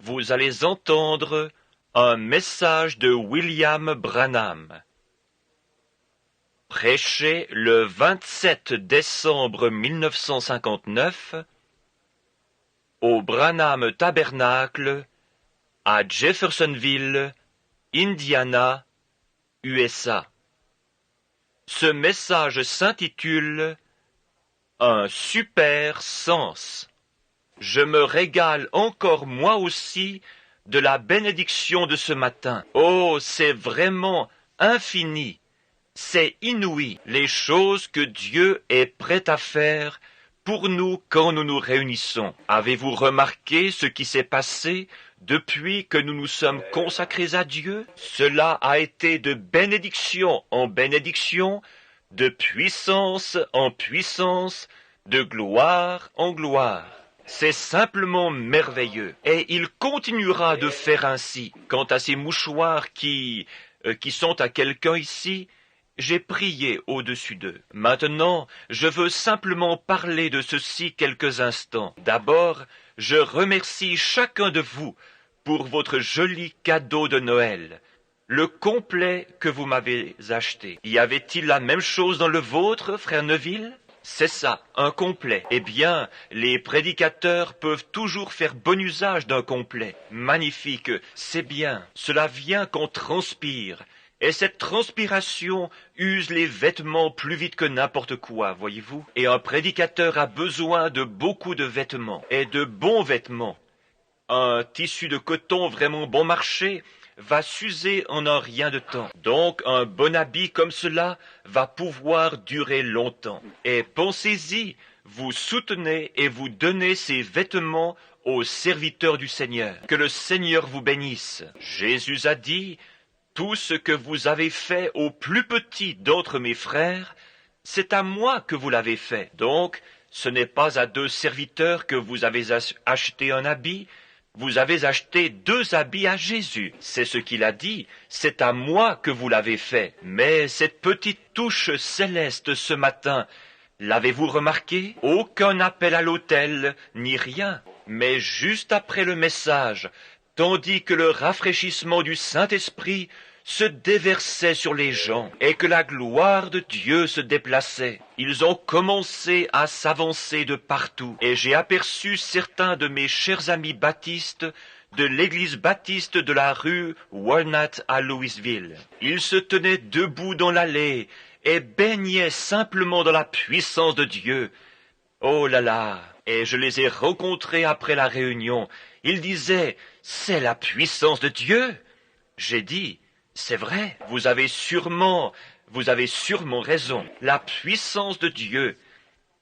vous allez entendre un message de William Branham, prêché le 27 décembre 1959 au Branham Tabernacle à Jeffersonville, Indiana, USA. Ce message s'intitule « Un super sens ». Je me régale encore moi aussi de la bénédiction de ce matin. Oh, c'est vraiment infini, c'est inouï, les choses que Dieu est prêt à faire pour nous quand nous nous réunissons. Avez-vous remarqué ce qui s'est passé depuis que nous nous sommes consacrés à Dieu? Cela a été de bénédiction en bénédiction, de puissance en puissance, de gloire en gloire. C'est simplement merveilleux. Et il continuera de faire ainsi. Quant à ces mouchoirs qui sont à quelqu'un ici, j'ai prié au-dessus d'eux. Maintenant, je veux simplement parler de ceci quelques instants. D'abord, je remercie chacun de vous pour votre joli cadeau de Noël, le complet que vous m'avez acheté. Y avait-il la même chose dans le vôtre, frère Neville? C'est ça, un complet. Eh bien, les prédicateurs peuvent toujours faire bon usage d'un complet. Magnifique, c'est bien. Cela vient qu'on transpire. Et cette transpiration use les vêtements plus vite que n'importe quoi, voyez-vous. Et un prédicateur a besoin de beaucoup de vêtements, et de bons vêtements. Un tissu de coton vraiment bon marché va s'user en un rien de temps. Donc un bon habit comme cela va pouvoir durer longtemps. Et pensez-y, vous soutenez et vous donnez ces vêtements aux serviteurs du Seigneur. Que le Seigneur vous bénisse. Jésus a dit, « Tout ce que vous avez fait au plus petit d'entre mes frères, c'est à moi que vous l'avez fait. » Donc, ce n'est pas à 2 serviteurs que vous avez acheté un habit, vous avez acheté 2 habits à Jésus. C'est ce qu'il a dit, c'est à moi que vous l'avez fait. Mais cette petite touche céleste ce matin, l'avez-vous remarqué? Aucun appel à l'autel, ni rien. Mais juste après le message, tandis que le rafraîchissement du Saint-Esprit se déversait sur les gens et que la gloire de Dieu se déplaçait, ils ont commencé à s'avancer de partout. Et j'ai aperçu certains de mes chers amis baptistes de l'église baptiste de la rue Walnut à Louisville. Ils se tenaient debout dans l'allée et baignaient simplement dans la puissance de Dieu. Oh là là! Et je les ai rencontrés après la réunion. Ils disaient, « C'est la puissance de Dieu !» J'ai dit, « C'est vrai, vous avez sûrement raison. La puissance de Dieu.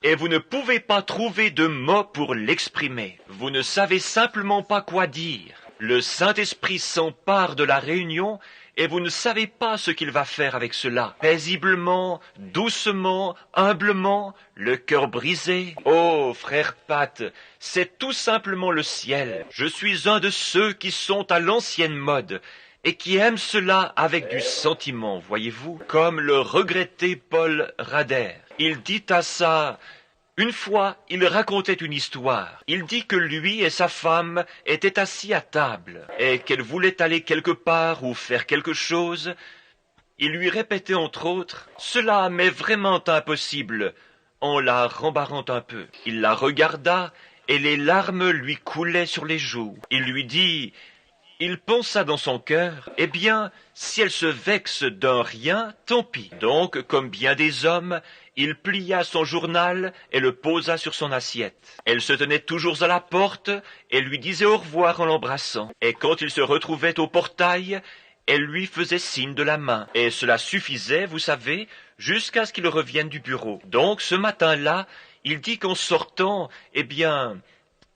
Et vous ne pouvez pas trouver de mots pour l'exprimer. Vous ne savez simplement pas quoi dire. Le Saint-Esprit s'empare de la réunion et vous ne savez pas ce qu'il va faire avec cela. Paisiblement, doucement, humblement, le cœur brisé. Oh, frère Pat, c'est tout simplement le ciel. Je suis un de ceux qui sont à l'ancienne mode et qui aiment cela avec du sentiment, voyez-vous, comme le regretté Paul Rader. Il dit à ça... Une fois, il racontait une histoire. Il dit que lui et sa femme étaient assis à table et qu'elle voulait aller quelque part ou faire quelque chose. Il lui répétait entre autres « Cela m'est vraiment impossible » en la rembarrant un peu. Il la regarda et les larmes lui coulaient sur les joues. Il lui dit... Il pensa dans son cœur, eh bien, si elle se vexe d'un rien, tant pis. Donc, comme bien des hommes, il plia son journal et le posa sur son assiette. Elle se tenait toujours à la porte et lui disait au revoir en l'embrassant. Et quand il se retrouvait au portail, elle lui faisait signe de la main. Et cela suffisait, vous savez, jusqu'à ce qu'il revienne du bureau. Donc, ce matin-là, il dit qu'en sortant, eh bien...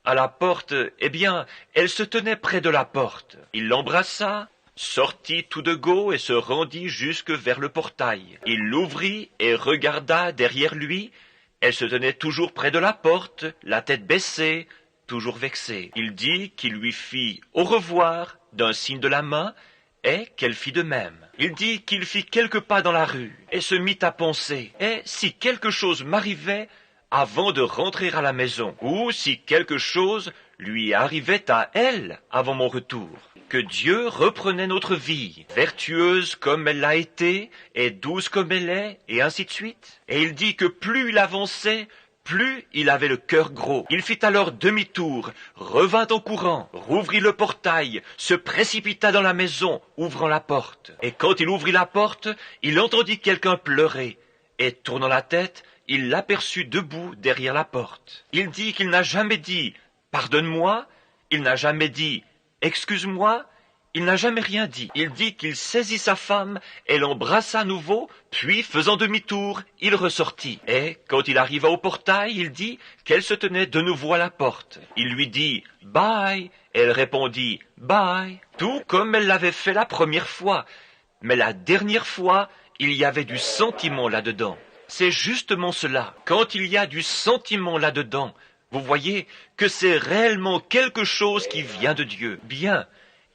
à la porte, eh bien, elle se tenait près de la porte. Il l'embrassa, sortit tout de go et se rendit jusque vers le portail. Il l'ouvrit et regarda derrière lui. Elle se tenait toujours près de la porte, la tête baissée, toujours vexée. Il dit qu'il lui fit au revoir d'un signe de la main et qu'elle fit de même. Il dit qu'il fit quelques pas dans la rue et se mit à penser. Et si quelque chose m'arrivait avant de rentrer à la maison, ou si quelque chose lui arrivait à elle avant mon retour. Que Dieu reprenait notre vie, vertueuse comme elle l'a été, et douce comme elle est, et ainsi de suite. Et il dit que plus il avançait, plus il avait le cœur gros. Il fit alors demi-tour, revint en courant, rouvrit le portail, se précipita dans la maison, ouvrant la porte. Et quand il ouvrit la porte, il entendit quelqu'un pleurer, et tournant la tête, il l'aperçut debout derrière la porte. Il dit qu'il n'a jamais dit « Pardonne-moi », il n'a jamais dit « Excuse-moi », il n'a jamais rien dit. Il dit qu'il saisit sa femme et l'embrassa à nouveau, puis, faisant demi-tour, il ressortit. Et, quand il arriva au portail, il dit qu'elle se tenait de nouveau à la porte. Il lui dit « Bye », elle répondit « Bye », tout comme elle l'avait fait la première fois. Mais la dernière fois, il y avait du sentiment là-dedans. C'est justement cela. Quand il y a du sentiment là-dedans, vous voyez que c'est réellement quelque chose qui vient de Dieu. Bien,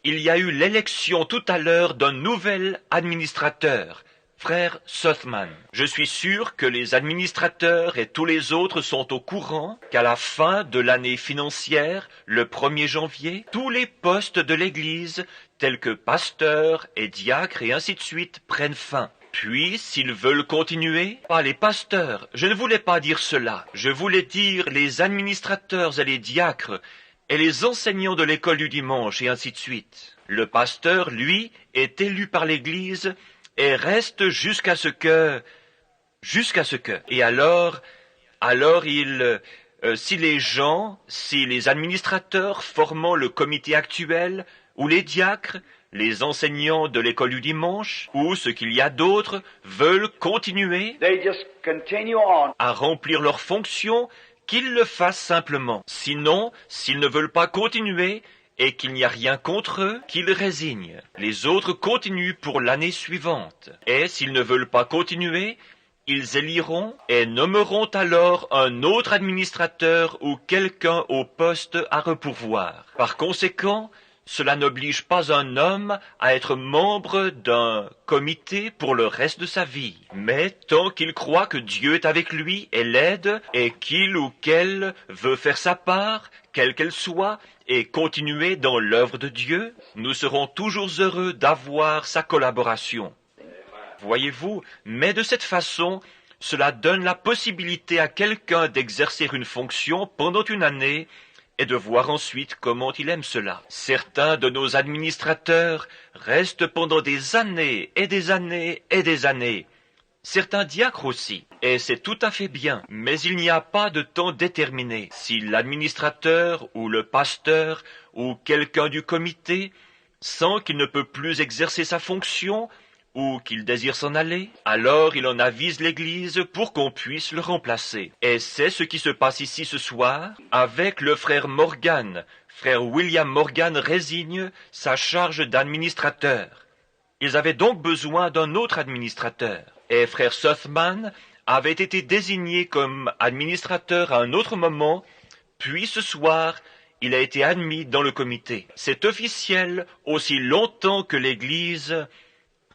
il y a eu l'élection tout à l'heure d'un nouvel administrateur, frère Sothman. Je suis sûr que les administrateurs et tous les autres sont au courant qu'à la fin de l'année financière, le 1er janvier, tous les postes de l'Église, tels que pasteurs et diacres et ainsi de suite, prennent fin. Puis, s'ils veulent continuer, pas les pasteurs, je ne voulais pas dire cela, je voulais dire les administrateurs et les diacres, et les enseignants de l'école du dimanche, et ainsi de suite. Le pasteur, lui, est élu par l'Église, et reste jusqu'à ce que... Et alors si les administrateurs formant le comité actuel, ou les diacres, les enseignants de l'école du dimanche, ou ce qu'il y a d'autres, veulent continuer à remplir leurs fonctions, qu'ils le fassent simplement. Sinon, s'ils ne veulent pas continuer, et qu'il n'y a rien contre eux, qu'ils résignent. Les autres continuent pour l'année suivante. Et s'ils ne veulent pas continuer, ils éliront et nommeront alors un autre administrateur ou quelqu'un au poste à repourvoir. Par conséquent, cela n'oblige pas un homme à être membre d'un comité pour le reste de sa vie. Mais tant qu'il croit que Dieu est avec lui et l'aide, et qu'il ou qu'elle veut faire sa part, quelle qu'elle soit, et continuer dans l'œuvre de Dieu, nous serons toujours heureux d'avoir sa collaboration. Voyez-vous, mais de cette façon, cela donne la possibilité à quelqu'un d'exercer une fonction pendant une année, et de voir ensuite comment il aime cela. Certains de nos administrateurs restent pendant des années et des années et des années. Certains diacres aussi, et c'est tout à fait bien, mais il n'y a pas de temps déterminé. Si l'administrateur ou le pasteur ou quelqu'un du comité sent qu'il ne peut plus exercer sa fonction, ou qu'il désire s'en aller, alors il en avise l'Église pour qu'on puisse le remplacer. Et c'est ce qui se passe ici ce soir avec le frère Morgan. Frère William Morgan résigne sa charge d'administrateur. Ils avaient donc besoin d'un autre administrateur. Et frère Sothman avait été désigné comme administrateur à un autre moment, puis ce soir, il a été admis dans le comité. C'est officiel aussi longtemps que l'Église...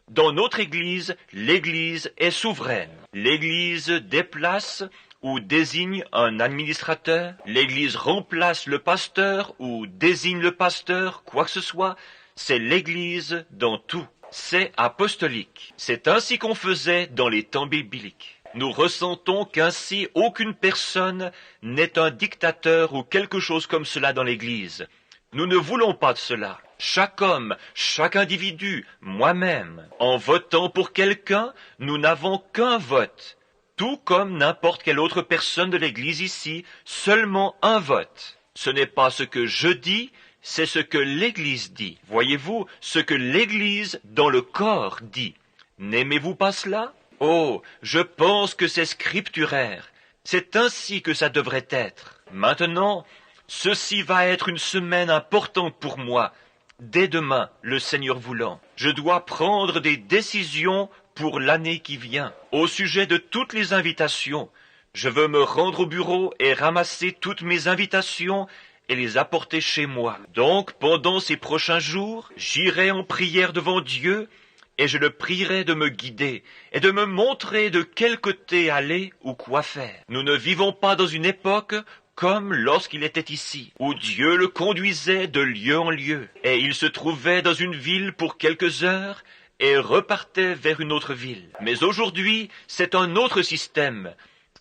Dans notre Église, l'Église est souveraine. L'Église déplace ou désigne un administrateur. L'Église remplace le pasteur ou désigne le pasteur, quoi que ce soit. C'est l'Église dans tout. C'est apostolique. C'est ainsi qu'on faisait dans les temps bibliques. Nous ressentons qu'ainsi aucune personne n'est un dictateur ou quelque chose comme cela dans l'Église. Nous ne voulons pas de cela. Chaque homme, chaque individu, moi-même, en votant pour quelqu'un, nous n'avons qu'un vote. Tout comme n'importe quelle autre personne de l'Église ici, seulement un vote. Ce n'est pas ce que je dis, c'est ce que l'Église dit. Voyez-vous, ce que l'Église dans le corps dit. N'aimez-vous pas cela? Oh, je pense que c'est scripturaire. C'est ainsi que ça devrait être. Maintenant, ceci va être une semaine importante pour moi. Dès demain, le Seigneur voulant, je dois prendre des décisions pour l'année qui vient. Au sujet de toutes les invitations, je veux me rendre au bureau et ramasser toutes mes invitations et les apporter chez moi. Donc, pendant ces prochains jours, j'irai en prière devant Dieu et je le prierai de me guider et de me montrer de quel côté aller ou quoi faire. Nous ne vivons pas dans une époque comme lorsqu'il était ici, où Dieu le conduisait de lieu en lieu, et il se trouvait dans une ville pour quelques heures, et repartait vers une autre ville. Mais aujourd'hui, c'est un autre système.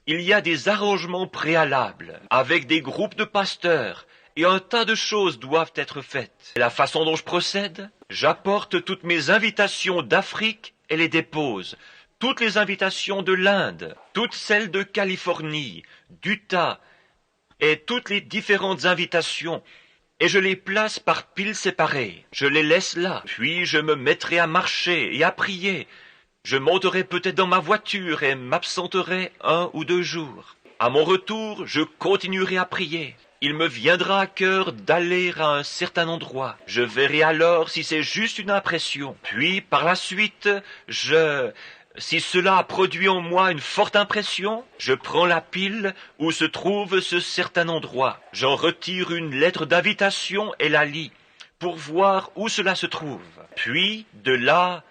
Il y a des arrangements préalables, avec des groupes de pasteurs, et un tas de choses doivent être faites. La façon dont je procède, j'apporte toutes mes invitations d'Afrique et les dépose. Toutes les invitations de l'Inde, toutes celles de Californie, d'Utah, et toutes les différentes invitations, et je les place par piles séparées. Je les laisse là, puis je me mettrai à marcher et à prier. Je monterai peut-être dans ma voiture et m'absenterai 1 ou 2 jours. À mon retour, je continuerai à prier. Il me viendra à cœur d'aller à un certain endroit. Je verrai alors si c'est juste une impression. Puis, par la suite, si cela a produit en moi une forte impression, je prends la pile où se trouve ce certain endroit. J'en retire une lettre d'invitation et la lis, pour voir où cela se trouve. Puis, de là,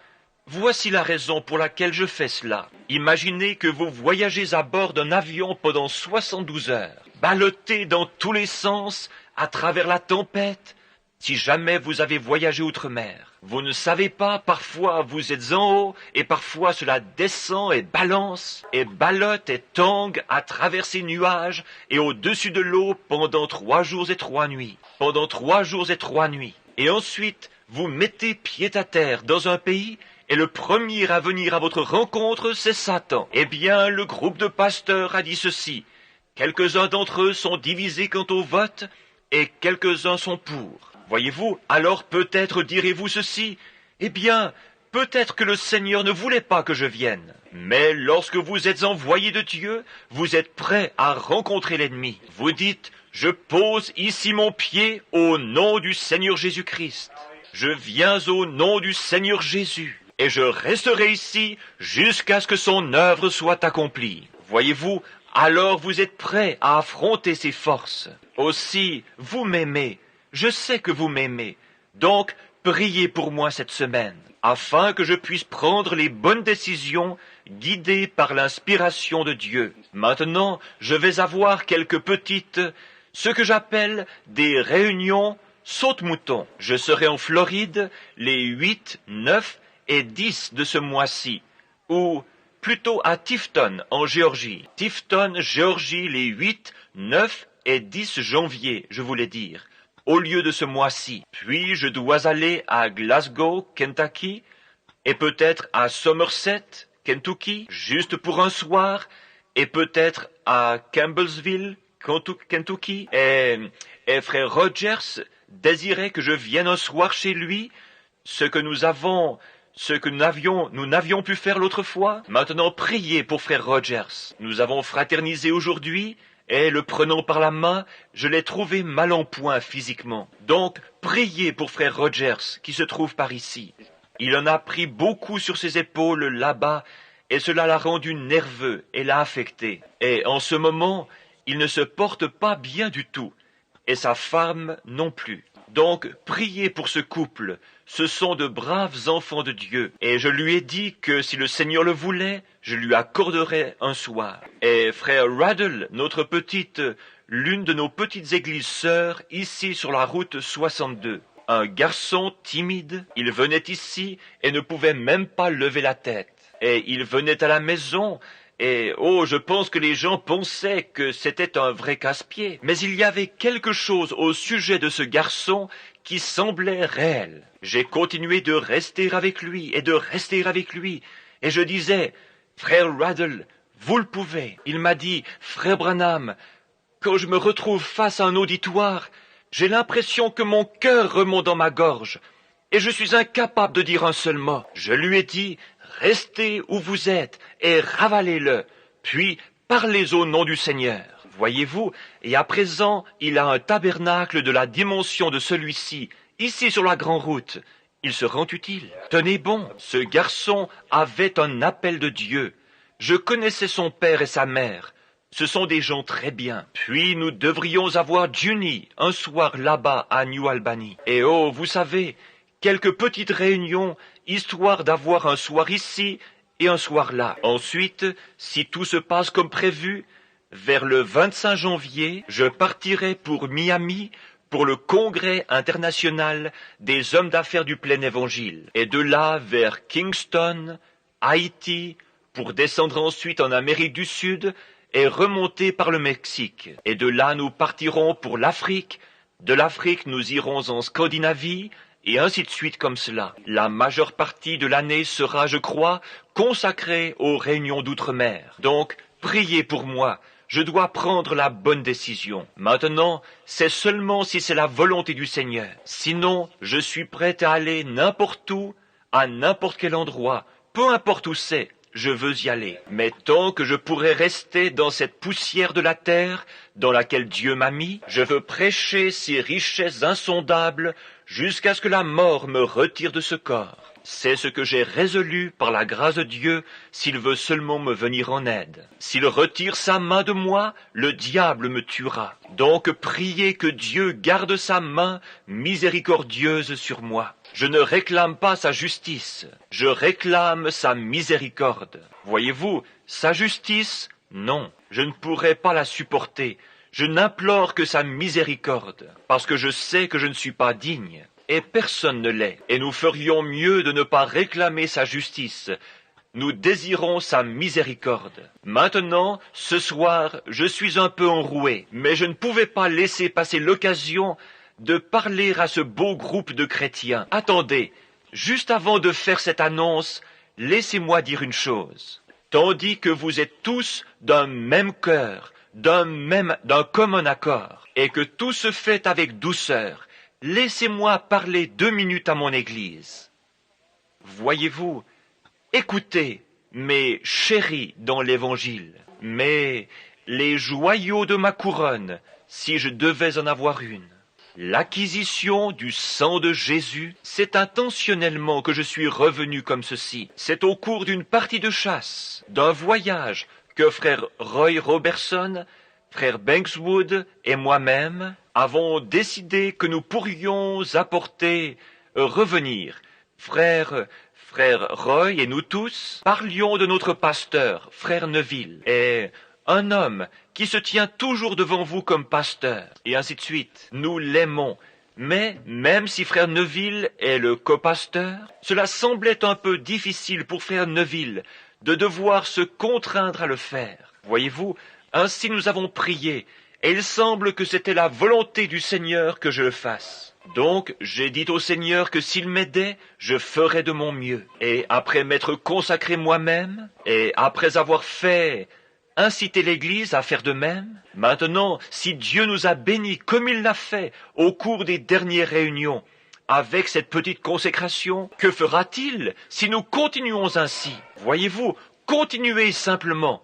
voici la raison pour laquelle je fais cela. Imaginez que vous voyagez à bord d'un avion pendant 72 heures, ballotté dans tous les sens, à travers la tempête. Si jamais vous avez voyagé outre-mer, vous ne savez pas, parfois vous êtes en haut, et parfois cela descend et balance, et ballotte et tangue à travers ces nuages, et au-dessus de l'eau pendant 3 jours et 3 nuits. Pendant 3 jours et 3 nuits. Et ensuite, vous mettez pied à terre dans un pays, et le premier à venir à votre rencontre, c'est Satan. Eh bien, le groupe de pasteurs a dit ceci. Quelques-uns d'entre eux sont divisés quant au vote, et quelques-uns sont pour. Voyez-vous, alors peut-être direz-vous ceci. Eh bien, peut-être que le Seigneur ne voulait pas que je vienne. Mais lorsque vous êtes envoyé de Dieu, vous êtes prêt à rencontrer l'ennemi. Vous dites, je pose ici mon pied au nom du Seigneur Jésus-Christ. Je viens au nom du Seigneur Jésus. Et je resterai ici jusqu'à ce que son œuvre soit accomplie. Voyez-vous, alors vous êtes prêts à affronter ces forces. Aussi, vous m'aimez. Je sais que vous m'aimez. Donc, priez pour moi cette semaine, afin que je puisse prendre les bonnes décisions guidées par l'inspiration de Dieu. Maintenant, je vais avoir quelques ce que j'appelle des réunions saute-mouton. Je serai en Floride les 8, 9 et 10 de ce mois-ci, ou plutôt à Tifton, en Géorgie. Tifton, Géorgie, les 8, 9 et 10 janvier, je voulais dire, au lieu de ce mois-ci. Puis je dois aller à Glasgow, Kentucky, et peut-être à Somerset, Kentucky, juste pour un soir, et peut-être à Campbellsville, Kentucky, et frère Rogers désirait que je vienne un soir chez lui, ce que nous n'avions pu faire l'autre fois. Maintenant, priez pour frère Rogers. Nous avons fraternisé aujourd'hui, et le prenant par la main, je l'ai trouvé mal en point physiquement. Donc, priez pour frère Rogers, qui se trouve par ici. Il en a pris beaucoup sur ses épaules là-bas, et cela l'a rendu nerveux et l'a affecté. Et en ce moment, il ne se porte pas bien du tout, et sa femme non plus. Donc, priez pour ce couple. Ce sont de braves enfants de Dieu. Et je lui ai dit que si le Seigneur le voulait, je lui accorderais un soir. Et frère Raddle, l'une de nos petites églises sœurs, ici sur la route 62. Un garçon timide, il venait ici et ne pouvait même pas lever la tête. Et il venait à la maison, et je pense que les gens pensaient que c'était un vrai casse-pied. Mais il y avait quelque chose au sujet de ce garçon qui semblait réel. J'ai continué de rester avec lui, et je disais, frère Raddle, vous le pouvez. Il m'a dit, frère Branham, quand je me retrouve face à un auditoire, j'ai l'impression que mon cœur remonte dans ma gorge, et je suis incapable de dire un seul mot. Je lui ai dit, restez où vous êtes et ravalez-le, puis parlez au nom du Seigneur. Voyez-vous, et à présent, il a un tabernacle de la dimension de celui-ci, ici sur la grande route. Il se rend utile. Tenez bon, ce garçon avait un appel de Dieu. Je connaissais son père et sa mère. Ce sont des gens très bien. Puis nous devrions avoir Juni un soir là-bas à New Albany. Et vous savez, quelques petites réunions, histoire d'avoir un soir ici et un soir là. Ensuite, si tout se passe comme prévu, vers le 25 janvier, je partirai pour Miami pour le Congrès international des hommes d'affaires du plein évangile, et de là vers Kingston, Haïti, pour descendre ensuite en Amérique du Sud et remonter par le Mexique. Et de là nous partirons pour l'Afrique, de l'Afrique nous irons en Scandinavie, et ainsi de suite comme cela. La majeure partie de l'année sera, je crois, consacrée aux réunions d'outre-mer. Donc, priez pour moi. Je dois prendre la bonne décision. Maintenant, c'est seulement si c'est la volonté du Seigneur. Sinon, je suis prêt à aller n'importe où, à n'importe quel endroit, peu importe où c'est, je veux y aller. Mais tant que je pourrai rester dans cette poussière de la terre dans laquelle Dieu m'a mis, je veux prêcher ces richesses insondables jusqu'à ce que la mort me retire de ce corps. C'est ce que j'ai résolu par la grâce de Dieu s'il veut seulement me venir en aide. S'il retire sa main de moi, le diable me tuera. Donc priez que Dieu garde sa main miséricordieuse sur moi. Je ne réclame pas sa justice, je réclame sa miséricorde. Voyez-vous, sa justice, non, je ne pourrai pas la supporter. Je n'implore que sa miséricorde, parce que je sais que je ne suis pas digne. Et personne ne l'est, et nous ferions mieux de ne pas réclamer sa justice. Nous désirons sa miséricorde. Maintenant, ce soir, je suis un peu enroué, mais je ne pouvais pas laisser passer l'occasion de parler à ce beau groupe de chrétiens. Attendez, juste avant de faire cette annonce, laissez-moi dire une chose. Tandis que vous êtes tous d'un même cœur, d'un commun accord, et que tout se fait avec douceur, laissez-moi parler 2 minutes à mon Église. Voyez-vous, écoutez, mes chéris dans l'Évangile, mais les joyaux de ma couronne, si je devais en avoir une. L'acquisition du sang de Jésus, c'est intentionnellement que je suis revenu comme ceci. C'est au cours d'une partie de chasse, d'un voyage, que frère Roy Robertson, frère Bankswood et moi-même avons décidé que nous pourrions revenir. Frère Roy et nous tous parlions de notre pasteur, frère Neville, et un homme qui se tient toujours devant vous comme pasteur, et ainsi de suite. Nous l'aimons, mais même si frère Neville est le copasteur, cela semblait un peu difficile pour frère Neville de devoir se contraindre à le faire. Voyez-vous, ainsi nous avons prié, et il semble que c'était la volonté du Seigneur que je le fasse. Donc, j'ai dit au Seigneur que s'il m'aidait, je ferais de mon mieux. Et après m'être consacré moi-même, et après avoir inciter l'Église à faire de même, maintenant, si Dieu nous a bénis comme il l'a fait au cours des dernières réunions, avec cette petite consécration, que fera-t-il si nous continuons ainsi? Voyez-vous, continuez simplement.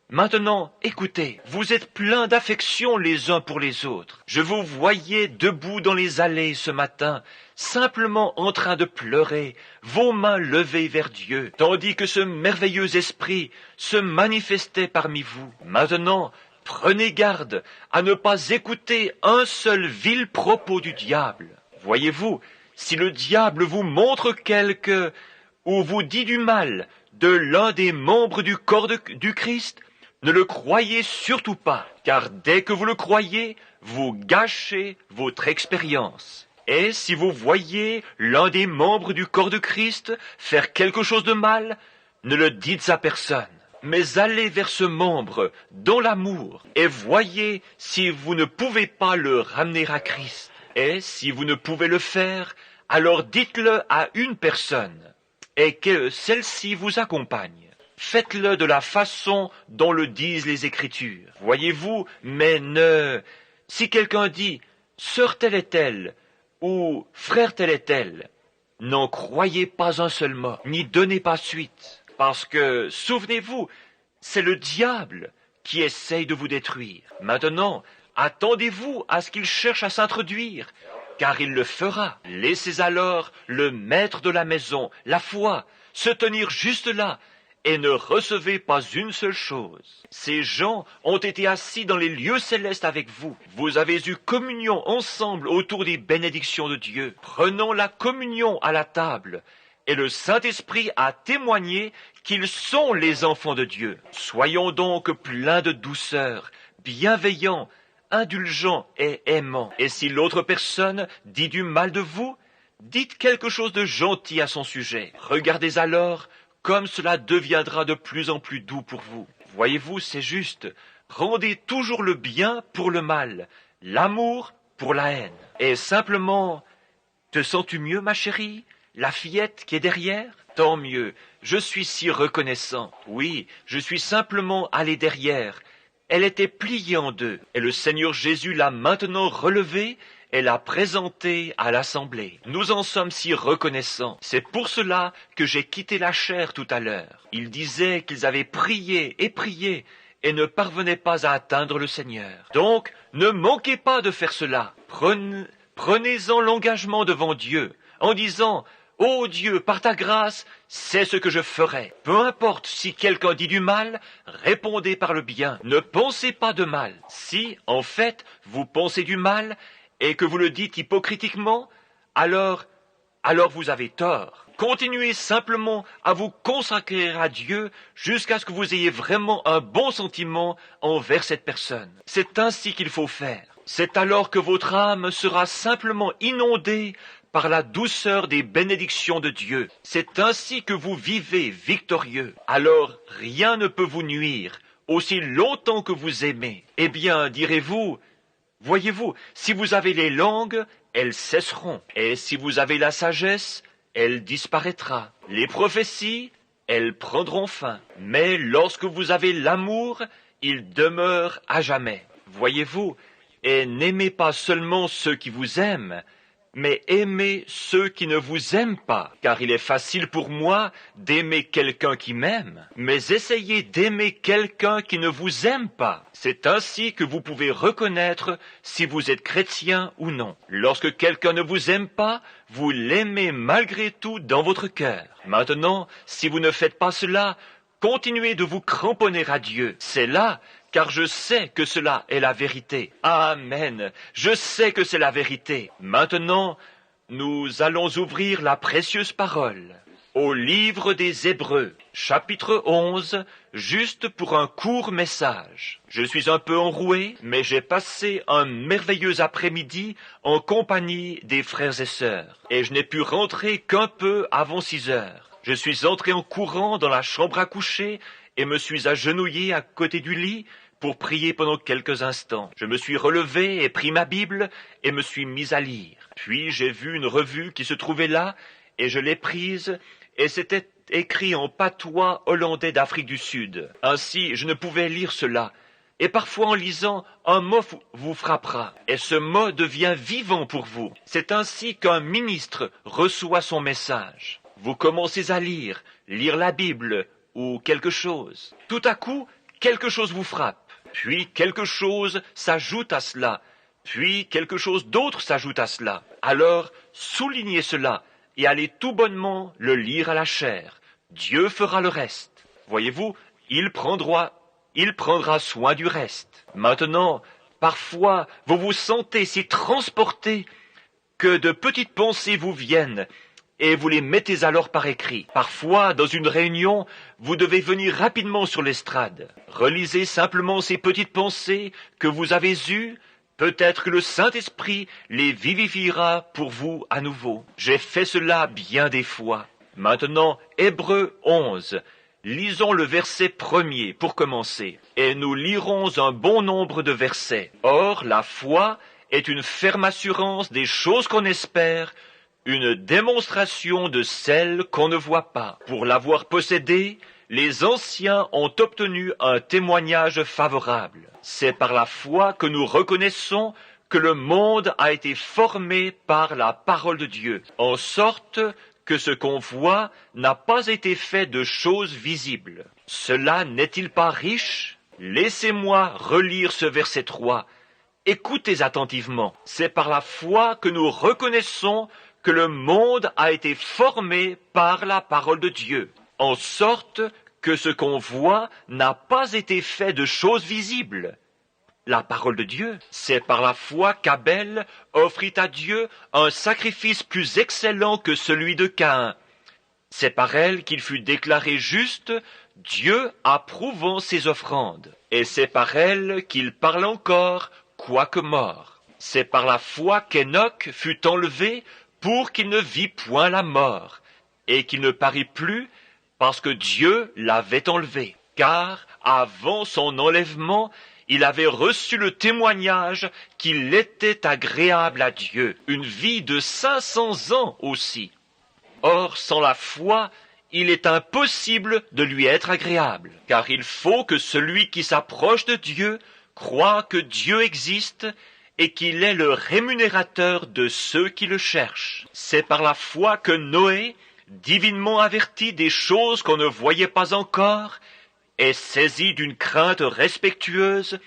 Maintenant, écoutez, vous êtes pleins d'affection les uns pour les autres. Je vous voyais debout dans les allées ce matin, simplement en train de pleurer, vos mains levées vers Dieu, tandis que ce merveilleux esprit se manifestait parmi vous. Maintenant, prenez garde à ne pas écouter un seul vil propos du diable. Voyez-vous, si le diable vous montre ou vous dit du mal de l'un des membres du corps du Christ, ne le croyez surtout pas, car dès que vous le croyez, vous gâchez votre expérience. Et si vous voyez l'un des membres du corps de Christ faire quelque chose de mal, ne le dites à personne, mais allez vers ce membre dans l'amour et voyez si vous ne pouvez pas le ramener à Christ. Et si vous ne pouvez le faire, alors dites-le à une personne et que celle-ci vous accompagne. Faites-le de la façon dont le disent les Écritures. Voyez-vous, si quelqu'un dit « sœur telle est telle » ou « frère tel est tel », n'en croyez pas un seul mot, n'y donnez pas suite. Parce que, souvenez-vous, c'est le diable qui essaye de vous détruire. Maintenant, attendez-vous à ce qu'il cherche à s'introduire, car il le fera. Laissez alors le maître de la maison, la foi, se tenir juste là, et ne recevez pas une seule chose. Ces gens ont été assis dans les lieux célestes avec vous. Vous avez eu communion ensemble autour des bénédictions de Dieu. Prenons la communion à la table et le Saint-Esprit a témoigné qu'ils sont les enfants de Dieu. Soyons donc pleins de douceur, bienveillants, indulgents et aimants. Et si l'autre personne dit du mal de vous, dites quelque chose de gentil à son sujet. Regardez alors comme cela deviendra de plus en plus doux pour vous. Voyez-vous, c'est juste. Rendez toujours le bien pour le mal, l'amour pour la haine. Et simplement, te sens-tu mieux, ma chérie, la fillette qui est derrière? Tant mieux, je suis si reconnaissant. Oui, je suis simplement allé derrière. Elle était pliée en deux, et le Seigneur Jésus l'a maintenant relevée et l'a présentée à l'assemblée. Nous en sommes si reconnaissants. C'est pour cela que j'ai quitté la chair tout à l'heure. Ils disaient qu'ils avaient prié et ne parvenaient pas à atteindre le Seigneur. Donc, ne manquez pas de faire cela. Prenez-en l'engagement devant Dieu, en disant « Ô Dieu, par ta grâce, c'est ce que je ferai. » Peu importe si quelqu'un dit du mal, répondez par le bien. Ne pensez pas de mal. Si, en fait, vous pensez du mal et que vous le dites hypocritiquement, alors vous avez tort. Continuez simplement à vous consacrer à Dieu jusqu'à ce que vous ayez vraiment un bon sentiment envers cette personne. C'est ainsi qu'il faut faire. C'est alors que votre âme sera simplement inondée par la douceur des bénédictions de Dieu. C'est ainsi que vous vivez victorieux. Alors rien ne peut vous nuire, aussi longtemps que vous aimez. Eh bien, direz-vous, voyez-vous, si vous avez les langues, elles cesseront. Et si vous avez la sagesse, elle disparaîtra. Les prophéties, elles prendront fin. Mais lorsque vous avez l'amour, il demeure à jamais. Voyez-vous, et n'aimez pas seulement ceux qui vous aiment, mais aimez ceux qui ne vous aiment pas, car il est facile pour moi d'aimer quelqu'un qui m'aime, mais essayez d'aimer quelqu'un qui ne vous aime pas. C'est ainsi que vous pouvez reconnaître si vous êtes chrétien ou non. Lorsque quelqu'un ne vous aime pas, vous l'aimez malgré tout dans votre cœur. Maintenant, si vous ne faites pas cela, continuez de vous cramponner à Dieu. C'est là, car je sais que cela est la vérité. Amen. Je sais que c'est la vérité. Maintenant, nous allons ouvrir la précieuse parole au livre des Hébreux, chapitre 11, juste pour un court message. Je suis un peu enroué, mais j'ai passé un merveilleux après-midi en compagnie des frères et sœurs, et je n'ai pu rentrer qu'un peu avant 6 heures. Je suis entré en courant dans la chambre à coucher et me suis agenouillé à côté du lit pour prier pendant quelques instants. Je me suis relevé et pris ma Bible et me suis mis à lire. Puis j'ai vu une revue qui se trouvait là et je l'ai prise et c'était écrit en patois hollandais d'Afrique du Sud. Ainsi, je ne pouvais lire cela. Et parfois en lisant, un mot vous frappera, et ce mot devient vivant pour vous. C'est ainsi qu'un ministre reçoit son message. Vous commencez à lire la Bible ou quelque chose. Tout à coup, quelque chose vous frappe. Puis quelque chose s'ajoute à cela. Puis quelque chose d'autre s'ajoute à cela. Alors, soulignez cela et allez tout bonnement le lire à la chair. Dieu fera le reste. Voyez-vous, il prendra soin du reste. Maintenant, parfois, vous vous sentez si transporté que de petites pensées vous viennent et vous les mettez alors par écrit. Parfois, dans une réunion, vous devez venir rapidement sur l'estrade. Relisez simplement ces petites pensées que vous avez eues. Peut-être que le Saint-Esprit les vivifiera pour vous à nouveau. J'ai fait cela bien des fois. Maintenant, Hébreux 11. Lisons le verset 1er pour commencer. Et nous lirons un bon nombre de versets. Or, la foi est une ferme assurance des choses qu'on espère, une démonstration de celles qu'on ne voit pas. Pour l'avoir possédée, les anciens ont obtenu un témoignage favorable. C'est par la foi que nous reconnaissons que le monde a été formé par la parole de Dieu, en sorte que ce qu'on voit n'a pas été fait de choses visibles. Cela n'est-il pas riche? Laissez-moi relire ce verset 3. Écoutez attentivement. C'est par la foi que nous reconnaissons que le monde a été formé par la parole de Dieu, en sorte que ce qu'on voit n'a pas été fait de choses visibles. La parole de Dieu, c'est par la foi qu'Abel offrit à Dieu un sacrifice plus excellent que celui de Caïn. C'est par elle qu'il fut déclaré juste, Dieu approuvant ses offrandes. Et c'est par elle qu'il parle encore, quoique mort. C'est par la foi qu'Enoch fut enlevé pour qu'il ne vît point la mort, et qu'il ne parut plus parce que Dieu l'avait enlevé. Car avant son enlèvement, il avait reçu le témoignage qu'il était agréable à Dieu, une vie de 500 ans aussi. Or, sans la foi, il est impossible de lui être agréable, car il faut que celui qui s'approche de Dieu croit que Dieu existe et qu'il est le rémunérateur de ceux qui le cherchent. C'est par la foi que Noé, divinement averti des choses qu'on ne voyait pas encore, et saisi d'une crainte respectueuse,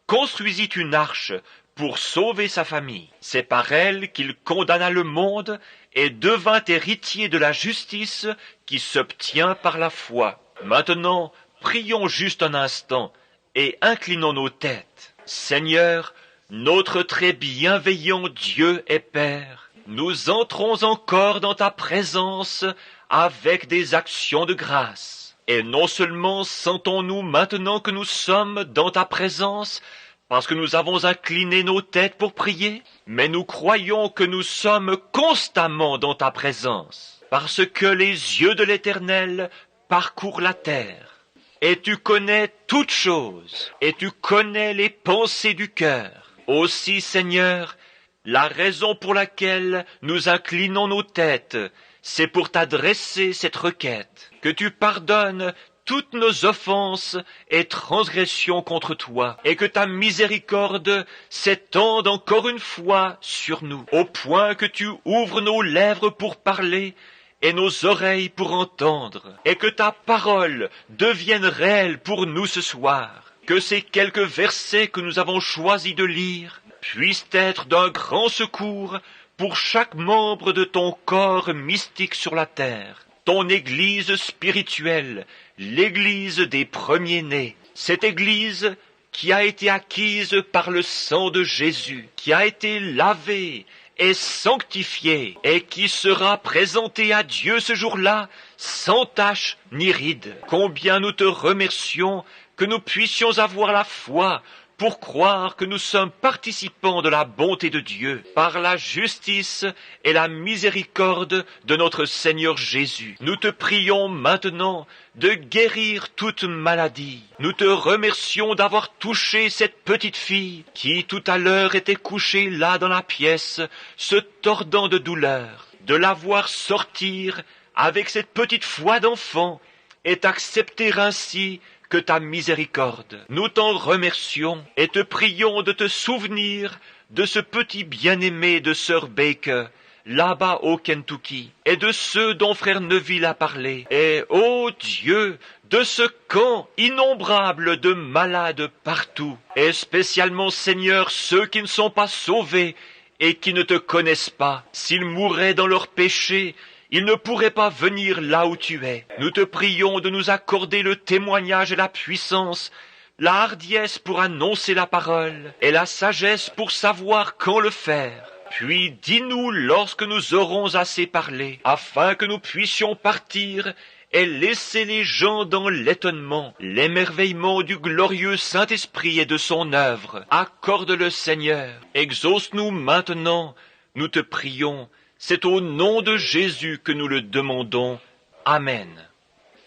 construisit une arche pour sauver sa famille. C'est par elle qu'il condamna le monde et devint héritier de la justice qui s'obtient par la foi. Maintenant, prions juste un instant et inclinons nos têtes. Seigneur, notre très bienveillant Dieu et Père, nous entrons encore dans ta présence avec des actions de grâce. Et non seulement sentons-nous maintenant que nous sommes dans ta présence, parce que nous avons incliné nos têtes pour prier, mais nous croyons que nous sommes constamment dans ta présence, parce que les yeux de l'Éternel parcourent la terre. Et tu connais toutes choses, et tu connais les pensées du cœur. Aussi, Seigneur, la raison pour laquelle nous inclinons nos têtes, c'est pour t'adresser cette requête, que tu pardonnes toutes nos offenses et transgressions contre toi, et que ta miséricorde s'étende encore une fois sur nous, au point que tu ouvres nos lèvres pour parler et nos oreilles pour entendre, et que ta parole devienne réelle pour nous ce soir, que ces quelques versets que nous avons choisi de lire puissent être d'un grand secours pour chaque membre de ton corps mystique sur la terre, ton Église spirituelle, l'Église des premiers-nés, cette Église qui a été acquise par le sang de Jésus, qui a été lavée et sanctifiée, et qui sera présentée à Dieu ce jour-là, sans tache ni ride. Combien nous te remercions que nous puissions avoir la foi pour croire que nous sommes participants de la bonté de Dieu, par la justice et la miséricorde de notre Seigneur Jésus. Nous te prions maintenant de guérir toute maladie. Nous te remercions d'avoir touché cette petite fille qui tout à l'heure était couchée là dans la pièce, se tordant de douleur, de la voir sortir avec cette petite foi d'enfant et d'accepter ainsi que ta miséricorde. Nous t'en remercions et te prions de te souvenir de ce petit bien-aimé de sœur Baker, là-bas au Kentucky, et de ceux dont frère Neville a parlé, et, ô Dieu, de ce camp innombrable de malades partout, et spécialement, Seigneur, ceux qui ne sont pas sauvés et qui ne te connaissent pas. S'ils mouraient dans leurs péchés, ils ne pourraient pas venir là où tu es. Nous te prions de nous accorder le témoignage et la puissance, la hardiesse pour annoncer la parole, et la sagesse pour savoir quand le faire. Puis dis-nous lorsque nous aurons assez parlé, afin que nous puissions partir et laisser les gens dans l'étonnement, l'émerveillement du glorieux Saint-Esprit et de son œuvre. Accorde-le, Seigneur. Exauce-nous maintenant, nous te prions. C'est au nom de Jésus que nous le demandons. Amen.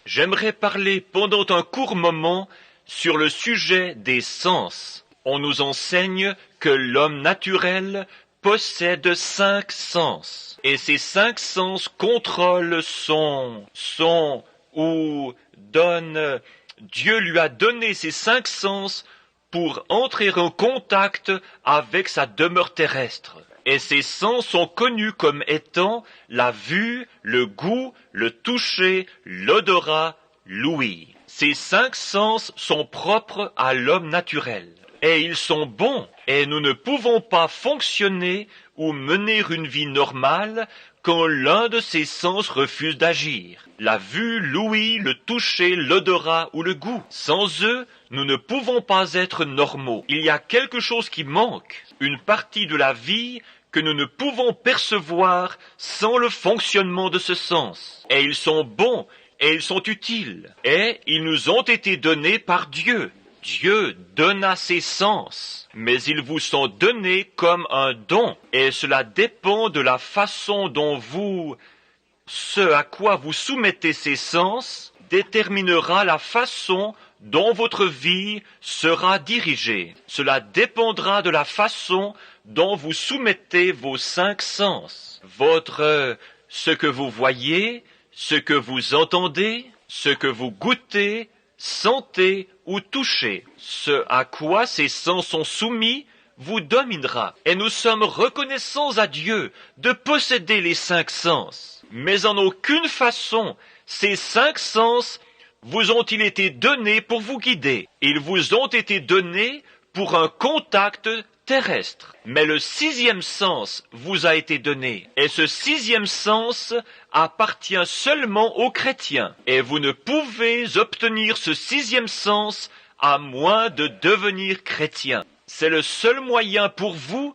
J'aimerais parler pendant un court moment sur le sujet des sens. On nous enseigne que l'homme naturel possède 5 sens. Et ces 5 sens contrôlent Dieu lui a donné ces 5 sens pour entrer en contact avec sa demeure terrestre. Et ces sens sont connus comme étant la vue, le goût, le toucher, l'odorat, l'ouïe. Ces 5 sens sont propres à l'homme naturel. Et ils sont bons, et nous ne pouvons pas fonctionner ou mener une vie normale quand l'un de ces sens refuse d'agir. La vue, l'ouïe, le toucher, l'odorat ou le goût. Sans eux, nous ne pouvons pas être normaux. Il y a quelque chose qui manque, une partie de la vie que nous ne pouvons percevoir sans le fonctionnement de ce sens. Et ils sont bons et ils sont utiles. Et ils nous ont été donnés par Dieu. Dieu donna ces sens, mais ils vous sont donnés comme un don. Et cela dépend de la façon dont ce à quoi vous soumettez ces sens, déterminera la façon dont votre vie sera dirigée. Cela dépendra de la façon dont vous soumettez vos 5 sens. Ce que vous voyez, ce que vous entendez, ce que vous goûtez, sentez ou touchez. Ce à quoi ces sens sont soumis vous dominera. Et nous sommes reconnaissants à Dieu de posséder les 5 sens. Mais en aucune façon, ces 5 sens vous ont-ils été donnés pour vous guider. Ils vous ont été donnés pour un contact terrestre. Mais le 6e sens vous a été donné. Et ce 6e sens appartient seulement aux chrétiens. Et vous ne pouvez obtenir ce 6e sens à moins de devenir chrétien. C'est le seul moyen pour vous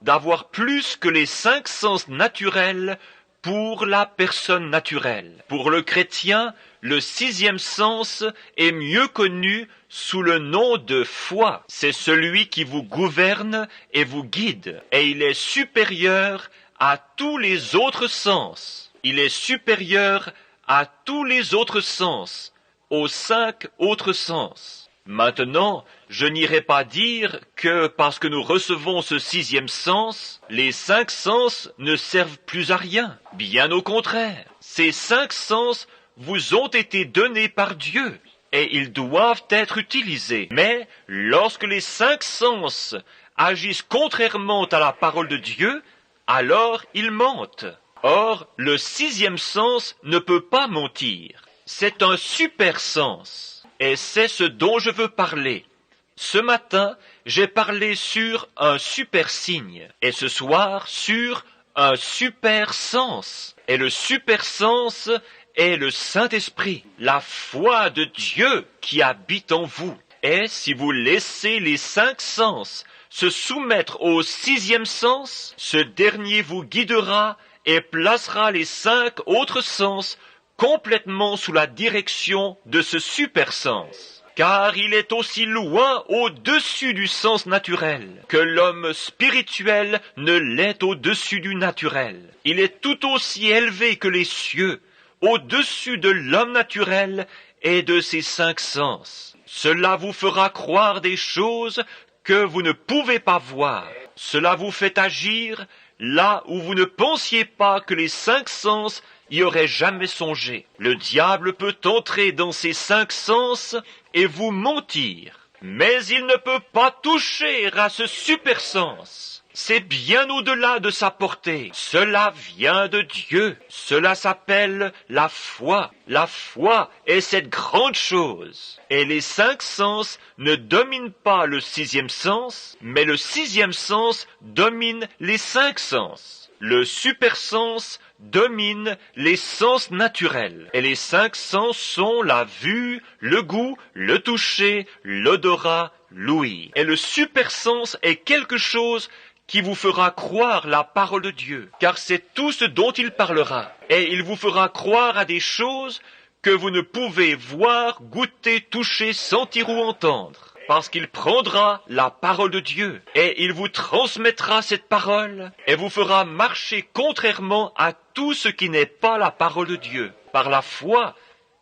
d'avoir plus que les 5 sens naturels pour la personne naturelle. Pour le chrétien, le 6e sens est mieux connu sous le nom de foi. C'est celui qui vous gouverne et vous guide. Et il est supérieur à tous les autres sens. Il est supérieur à tous les autres sens, aux 5 autres sens. Maintenant, je n'irai pas dire que parce que nous recevons ce 6e sens, les 5 sens ne servent plus à rien. Bien au contraire, ces 5 sens vous ont été donnés par Dieu et ils doivent être utilisés. Mais lorsque les 5 sens agissent contrairement à la parole de Dieu, alors ils mentent. Or, le 6e sens ne peut pas mentir. C'est un super sens. Et c'est ce dont je veux parler. Ce matin, j'ai parlé sur un super signe, et ce soir sur un super sens. Et le super sens est le Saint-Esprit, la foi de Dieu qui habite en vous. Et si vous laissez les 5 sens se soumettre au 6e sens, ce dernier vous guidera et placera les 5 autres sens complètement sous la direction de ce super sens. Car il est aussi loin au-dessus du sens naturel que l'homme spirituel ne l'est au-dessus du naturel. Il est tout aussi élevé que les cieux, au-dessus de l'homme naturel et de ses 5 sens. Cela vous fera croire des choses que vous ne pouvez pas voir. Cela vous fait agir là où vous ne pensiez pas que les 5 sens y auraient jamais songé. Le diable peut entrer dans ces 5 sens et vous mentir. Mais il ne peut pas toucher à ce super sens. C'est bien au-delà de sa portée. Cela vient de Dieu. Cela s'appelle la foi. La foi est cette grande chose. Et les 5 sens ne dominent pas le 6e sens, mais le 6e sens domine les 5 sens. Le super sens domine les sens naturels. Et les 5 sens sont la vue, le goût, le toucher, l'odorat, l'ouïe. Et le super sens est quelque chose qui vous fera croire la parole de Dieu, car c'est tout ce dont il parlera. Et il vous fera croire à des choses que vous ne pouvez voir, goûter, toucher, sentir ou entendre. Parce qu'il prendra la parole de Dieu, et il vous transmettra cette parole, et vous fera marcher contrairement à tout ce qui n'est pas la parole de Dieu. Par la foi,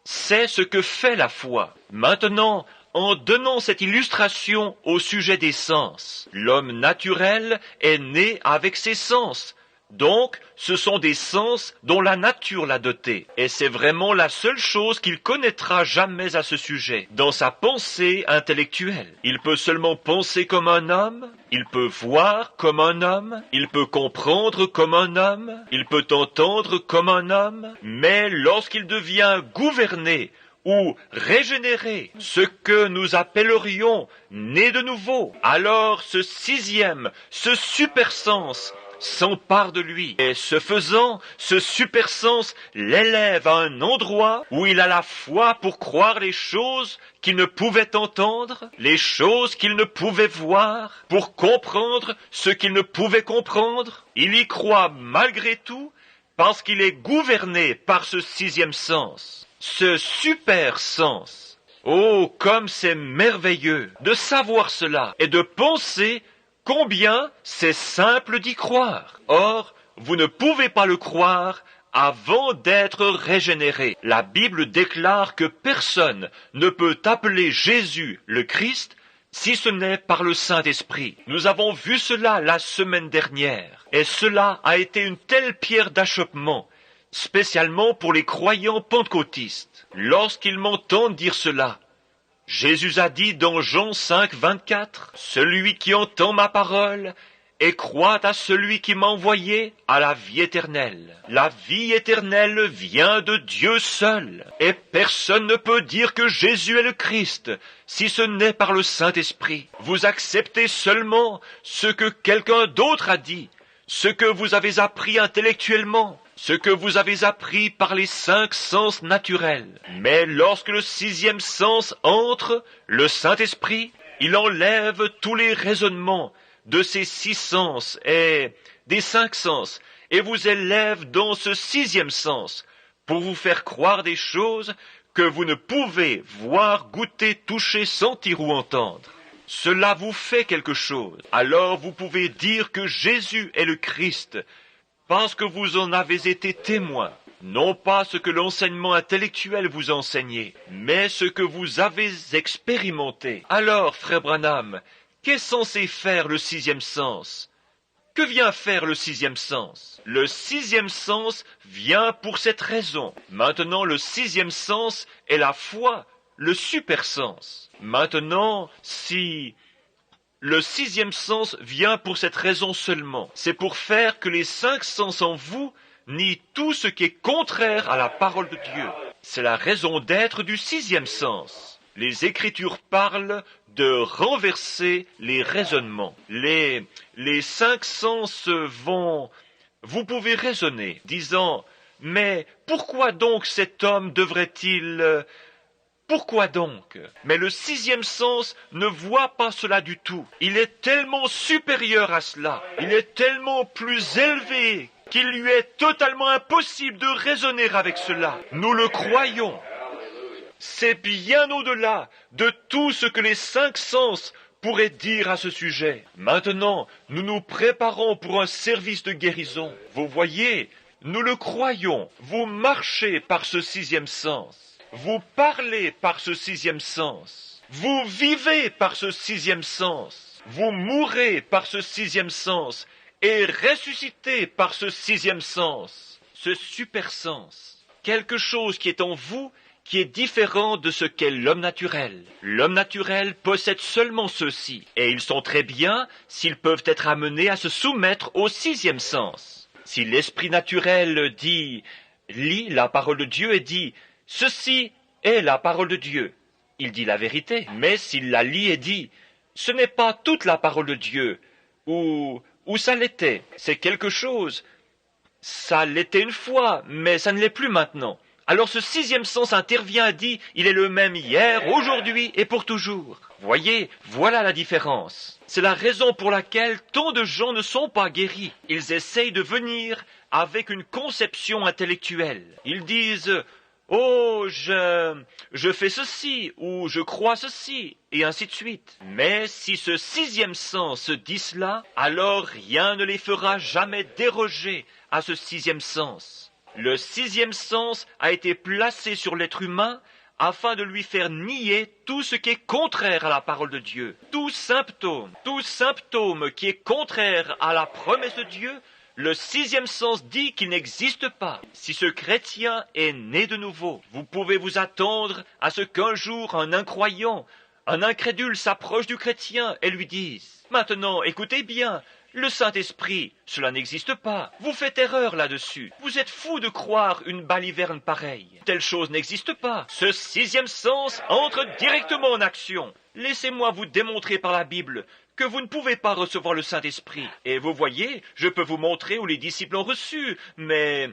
c'est ce que fait la foi. Maintenant, en donnant cette illustration au sujet des sens, l'homme naturel est né avec ses sens. Donc, ce sont des sens dont la nature l'a doté. Et c'est vraiment la seule chose qu'il connaîtra jamais à ce sujet, dans sa pensée intellectuelle. Il peut seulement penser comme un homme, il peut voir comme un homme, il peut comprendre comme un homme, il peut entendre comme un homme, mais lorsqu'il devient gouverné ou régénérer ce que nous appellerions né de nouveau, alors ce 6e, ce super sens, s'empare de lui. Et ce faisant, ce supersens l'élève à un endroit où il a la foi pour croire les choses qu'il ne pouvait entendre, les choses qu'il ne pouvait voir, pour comprendre ce qu'il ne pouvait comprendre. Il y croit malgré tout parce qu'il est gouverné par ce sixième sens, ce super sens. Oh, comme c'est merveilleux de savoir cela et de penser combien c'est simple d'y croire. Or, vous ne pouvez pas le croire avant d'être régénéré. La Bible déclare que personne ne peut appeler Jésus le Christ si ce n'est par le Saint-Esprit. Nous avons vu cela la semaine dernière, et cela a été une telle pierre d'achoppement, spécialement pour les croyants pentecôtistes. Lorsqu'ils m'entendent dire cela, Jésus a dit dans Jean 5, 24, « Celui qui entend ma parole et croit à celui qui m'a envoyé a la vie éternelle. La vie éternelle vient de Dieu seul, et personne ne peut dire que Jésus est le Christ si ce n'est par le Saint-Esprit. Vous acceptez seulement ce que quelqu'un d'autre a dit, ce que vous avez appris intellectuellement, ce que vous avez appris par les 5 sens naturels. Mais lorsque le sixième sens entre, le Saint-Esprit, il enlève tous les raisonnements de ces 6 sens et des 5 sens, et vous élève dans ce sixième sens, pour vous faire croire des choses que vous ne pouvez voir, goûter, toucher, sentir ou entendre. Cela vous fait quelque chose. Alors vous pouvez dire que Jésus est le Christ, parce que vous en avez été témoin. Non pas ce que l'enseignement intellectuel vous enseignait, mais ce que vous avez expérimenté. Alors, frère Branham, qu'est censé faire le sixième sens? Que vient faire le sixième sens? Le sixième sens vient pour cette raison. Maintenant, le sixième sens est la foi, le super sens. Maintenant, si le sixième sens vient pour cette raison seulement, c'est pour faire que les 5 sens en vous nient tout ce qui est contraire à la parole de Dieu. C'est la raison d'être du sixième sens. Les Écritures parlent de renverser les raisonnements. Les 5 sens vont... Vous pouvez raisonner, disant, mais pourquoi donc cet homme devrait-il... Pourquoi donc? Mais le sixième sens ne voit pas cela du tout. Il est tellement supérieur à cela. Il est tellement plus élevé qu'il lui est totalement impossible de raisonner avec cela. Nous le croyons. C'est bien au-delà de tout ce que les 5 sens pourraient dire à ce sujet. Maintenant, nous nous préparons pour un service de guérison. Vous voyez, nous le croyons. Vous marchez par ce sixième sens. Vous parlez par ce sixième sens. Vous vivez par ce sixième sens. Vous mourrez par ce sixième sens et ressuscitez par ce sixième sens. Ce super sens. Quelque chose qui est en vous qui est différent de ce qu'est l'homme naturel. L'homme naturel possède seulement ceux-ci, et ils sont très bien s'ils peuvent être amenés à se soumettre au sixième sens. Si l'esprit naturel lit la parole de Dieu et dit « Ceci est la parole de Dieu », il dit la vérité. Mais s'il la lit et dit « Ce n'est pas toute la parole de Dieu », ou ça l'était, c'est quelque chose, ça l'était une fois, mais ça ne l'est plus maintenant. Alors ce sixième sens intervient et dit « Il est le même hier, aujourd'hui et pour toujours ». Voyez, voilà la différence. C'est la raison pour laquelle tant de gens ne sont pas guéris. Ils essayent de venir avec une conception intellectuelle. Ils disent « Oh, je fais ceci » ou « Je crois ceci » et ainsi de suite. Mais si ce sixième sens dit cela, alors rien ne les fera jamais déroger à ce sixième sens. Le sixième sens a été placé sur l'être humain afin de lui faire nier tout ce qui est contraire à la parole de Dieu. Tout symptôme qui est contraire à la promesse de Dieu, le sixième sens dit qu'il n'existe pas. Si ce chrétien est né de nouveau, vous pouvez vous attendre à ce qu'un jour un incroyant, un incrédule s'approche du chrétien et lui dise « Maintenant, écoutez bien, le Saint-Esprit, cela n'existe pas. Vous faites erreur là-dessus. Vous êtes fou de croire une baliverne pareille. Telle chose n'existe pas. Ce sixième sens entre directement en action. Laissez-moi vous démontrer par la Bible que vous ne pouvez pas recevoir le Saint-Esprit. Et vous voyez, je peux vous montrer où les disciples ont reçu, mais...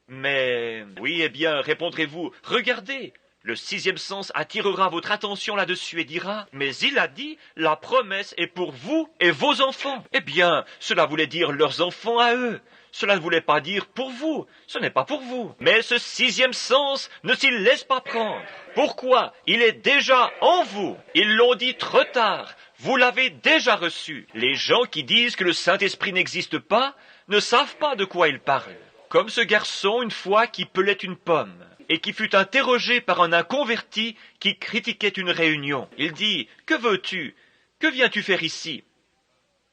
Oui, eh bien, répondrez-vous, regardez, le sixième sens attirera votre attention là-dessus et dira, mais il a dit, la promesse est pour vous et vos enfants. Eh bien, cela voulait dire leurs enfants à eux. Cela ne voulait pas dire pour vous, ce n'est pas pour vous. Mais ce sixième sens ne s'y laisse pas prendre. Pourquoi? Il est déjà en vous. Ils l'ont dit trop tard. Vous l'avez déjà reçu. Les gens qui disent que le Saint-Esprit n'existe pas ne savent pas de quoi ils parlent. Comme ce garçon une fois qui pelait une pomme et qui fut interrogé par un inconverti qui critiquait une réunion. Il dit, « Que veux-tu? Que viens-tu faire ici ?»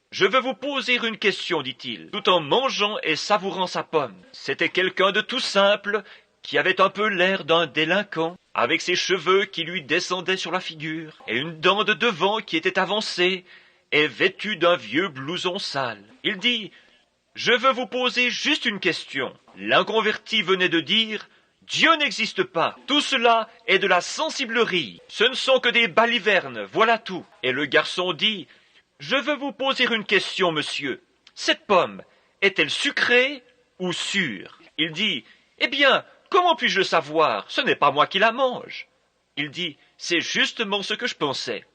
« Je veux vous poser une question, dit-il, tout en mangeant et savourant sa pomme. » C'était quelqu'un de tout simple, qui avait un peu l'air d'un délinquant, avec ses cheveux qui lui descendaient sur la figure, et une dent de devant qui était avancée, et vêtu d'un vieux blouson sale. Il dit, « Je veux vous poser juste une question. » L'inconverti venait de dire, « Dieu n'existe pas. Tout cela est de la sensiblerie. Ce ne sont que des balivernes, voilà tout. » Et le garçon dit, « Je veux vous poser une question, monsieur. Cette pomme, est-elle sucrée ou sûre ?» Il dit, « Eh bien, comment puis-je le savoir? Ce n'est pas moi qui la mange. » Il dit, « C'est justement ce que je pensais. »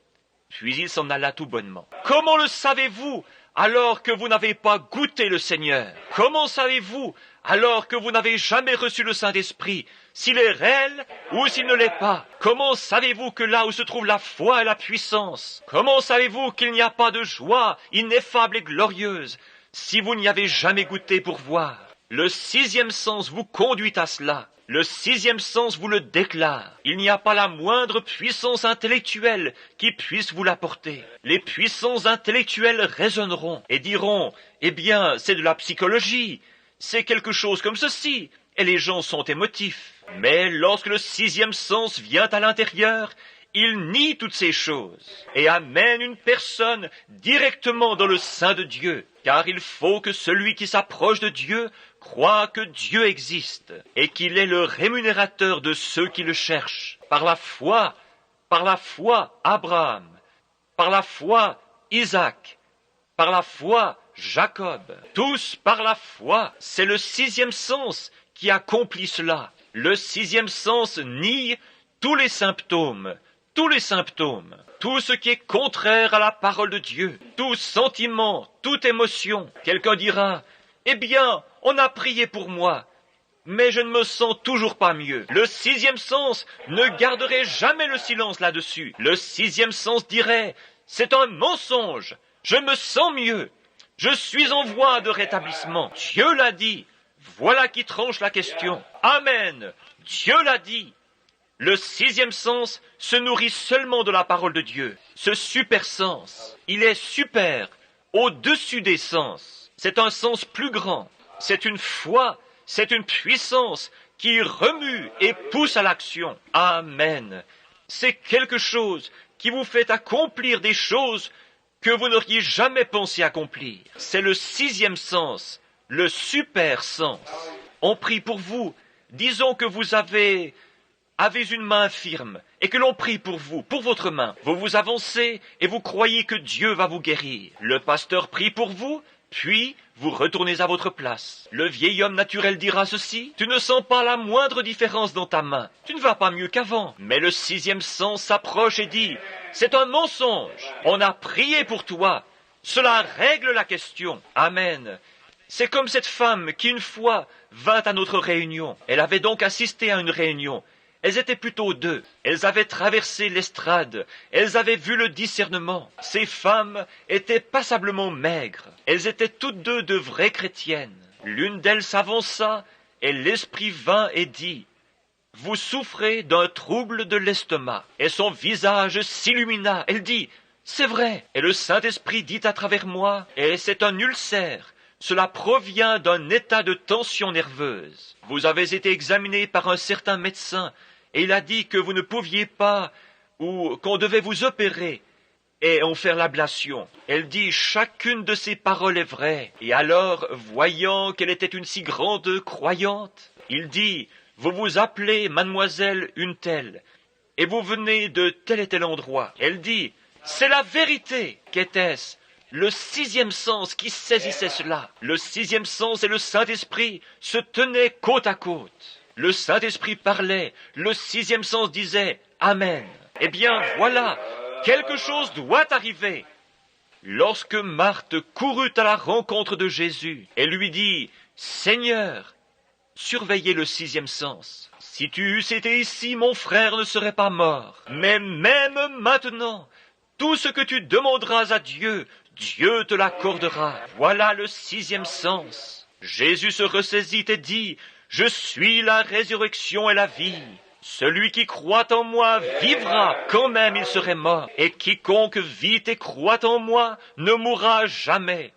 Puis il s'en alla tout bonnement. « Comment le savez-vous alors que vous n'avez pas goûté le Seigneur? Comment savez-vous alors que vous n'avez jamais reçu le Saint-Esprit, s'il est réel ou s'il ne l'est pas? Comment savez-vous que là où se trouve la foi et la puissance, comment savez-vous qu'il n'y a pas de joie ineffable et glorieuse, si vous n'y avez jamais goûté pour voir? Le sixième sens vous conduit à cela. Le sixième sens vous le déclare. Il n'y a pas la moindre puissance intellectuelle qui puisse vous l'apporter. Les puissances intellectuelles raisonneront et diront, eh bien, c'est de la psychologie, c'est quelque chose comme ceci, et les gens sont émotifs. Mais lorsque le sixième sens vient à l'intérieur, il nie toutes ces choses et amène une personne directement dans le sein de Dieu, car il faut que celui qui s'approche de Dieu croit que Dieu existe et qu'il est le rémunérateur de ceux qui le cherchent. Par la foi, Abraham, par la foi, Isaac, par la foi, Jacob, tous par la foi. C'est le sixième sens qui accomplit cela. Le sixième sens nie tous les symptômes, tout ce qui est contraire à la parole de Dieu, tout sentiment, toute émotion. Quelqu'un dira, eh bien, on a prié pour moi, mais je ne me sens toujours pas mieux. Le sixième sens ne garderait jamais le silence là-dessus. Le sixième sens dirait, c'est un mensonge, je me sens mieux, je suis en voie de rétablissement. Dieu l'a dit, voilà qui tranche la question. Amen, Dieu l'a dit. Le sixième sens se nourrit seulement de la parole de Dieu. Ce super sens, il est super, au-dessus des sens. C'est un sens plus grand. C'est une foi, c'est une puissance qui remue et pousse à l'action. Amen. C'est quelque chose qui vous fait accomplir des choses que vous n'auriez jamais pensé accomplir. C'est le sixième sens, le super sens. On prie pour vous. Disons que vous avez une main infirme et que l'on prie pour vous, pour votre main. Vous vous avancez et vous croyez que Dieu va vous guérir. Le pasteur prie pour vous, puis vous retournez à votre place. Le vieil homme naturel dira ceci, « Tu ne sens pas la moindre différence dans ta main. Tu ne vas pas mieux qu'avant. » Mais le sixième sens s'approche et dit, « C'est un mensonge. On a prié pour toi. Cela règle la question. » Amen. C'est comme cette femme qui une fois vint à notre réunion. Elle avait donc assisté à une réunion. Elles étaient plutôt deux. Elles avaient traversé l'estrade. Elles avaient vu le discernement. Ces femmes étaient passablement maigres. Elles étaient toutes deux de vraies chrétiennes. L'une d'elles s'avança et l'esprit vint et dit, « Vous souffrez d'un trouble de l'estomac. » Et son visage s'illumina. Elle dit, « C'est vrai. » Et le Saint-Esprit dit à travers moi, « Et c'est un ulcère. Cela provient d'un état de tension nerveuse. Vous avez été examiné par un certain médecin et il a dit que vous ne pouviez pas ou qu'on devait vous opérer et en faire l'ablation. » Elle dit, chacune de ces paroles est vraie. Et alors, voyant qu'elle était une si grande croyante, il dit, vous vous appelez mademoiselle une telle, et vous venez de tel et tel endroit. Elle dit, C'est la vérité. Qu'était-ce? Le sixième sens qui saisissait cela. Le sixième sens et le Saint-Esprit se tenaient côte à côte. Le Saint-Esprit parlait, le sixième sens disait « Amen ». Eh bien, voilà, quelque chose doit arriver. Lorsque Marthe courut à la rencontre de Jésus et lui dit « Seigneur », surveillez le sixième sens. Si tu eusses été ici, mon frère ne serait pas mort. Mais même maintenant, tout ce que tu demanderas à Dieu, Dieu te l'accordera. Voilà le sixième sens. Jésus se ressaisit et dit « Je suis la résurrection et la vie. Celui qui croit en moi vivra quand même il serait mort. Et quiconque vit et croit en moi ne mourra jamais. »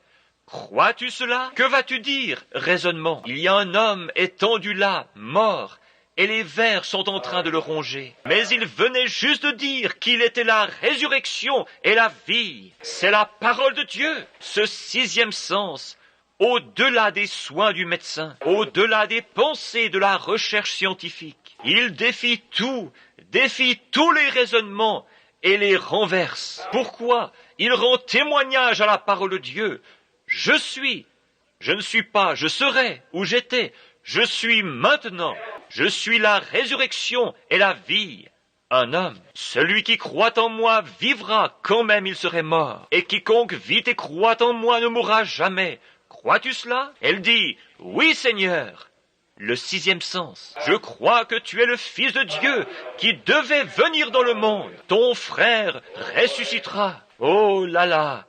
Crois-tu cela? Que vas-tu dire? Raisonnement. Il y a un homme étendu là, mort, et les vers sont en train de le ronger. Mais il venait juste de dire qu'il était la résurrection et la vie. C'est la parole de Dieu. Ce sixième sens, au-delà des soins du médecin, au-delà des pensées de la recherche scientifique, il défie tous les raisonnements et les renverse. Pourquoi? Il rend témoignage à la parole de Dieu. Je suis, je ne suis pas, je serai, où j'étais, je suis maintenant, je suis la résurrection et la vie. Un homme, celui qui croit en moi vivra quand même il serait mort, et quiconque vit et croit en moi ne mourra jamais. Crois-tu cela? Elle dit, oui Seigneur. Le sixième sens, je crois que tu es le Fils de Dieu qui devait venir dans le monde. Ton frère ressuscitera. Oh là là!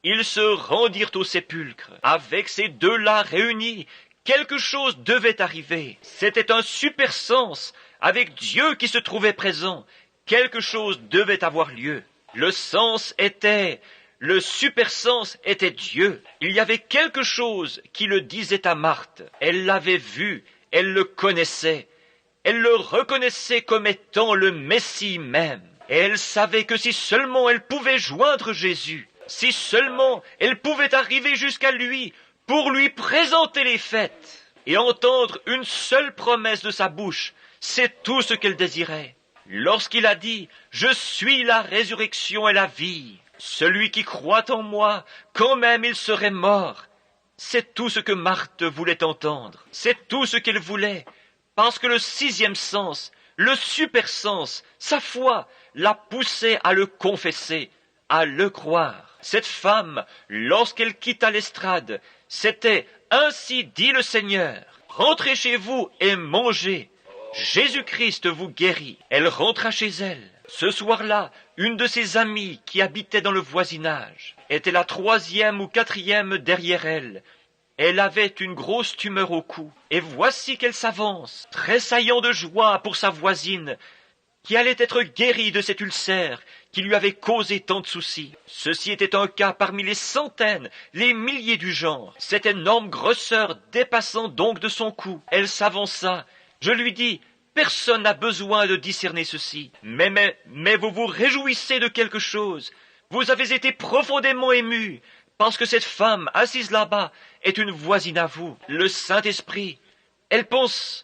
Ils se rendirent au sépulcre. Avec ces deux-là réunis, quelque chose devait arriver. C'était un super sens, avec Dieu qui se trouvait présent. Quelque chose devait avoir lieu. Le super sens était Dieu. Il y avait quelque chose qui le disait à Marthe. Elle l'avait vu, elle le connaissait. Elle le reconnaissait comme étant le Messie même. Et elle savait que si seulement elle pouvait joindre Jésus, si seulement elle pouvait arriver jusqu'à lui pour lui présenter les fêtes et entendre une seule promesse de sa bouche, c'est tout ce qu'elle désirait. Lorsqu'il a dit « Je suis la résurrection et la vie, celui qui croit en moi, quand même il serait mort », c'est tout ce que Marthe voulait entendre, c'est tout ce qu'elle voulait, parce que le sixième sens, le super sens, sa foi, l'a poussée à le confesser, à le croire. Cette femme, lorsqu'elle quitta l'estrade, c'était « Ainsi dit le Seigneur, rentrez chez vous et mangez. Jésus-Christ vous guérit. » Elle rentra chez elle. Ce soir-là, une de ses amies qui habitait dans le voisinage était la troisième ou quatrième derrière elle. Elle avait une grosse tumeur au cou. Et voici qu'elle s'avance, tressaillant de joie pour sa voisine, qui allait être guérie de cet ulcère qui lui avait causé tant de soucis. Ceci était un cas parmi les centaines, les milliers du genre. Cette énorme grosseur dépassant donc de son cou. Elle s'avança. Je lui dis, personne n'a besoin de discerner ceci. Mais vous vous réjouissez de quelque chose. Vous avez été profondément ému, parce que cette femme assise là-bas est une voisine à vous. Le Saint-Esprit, elle pense...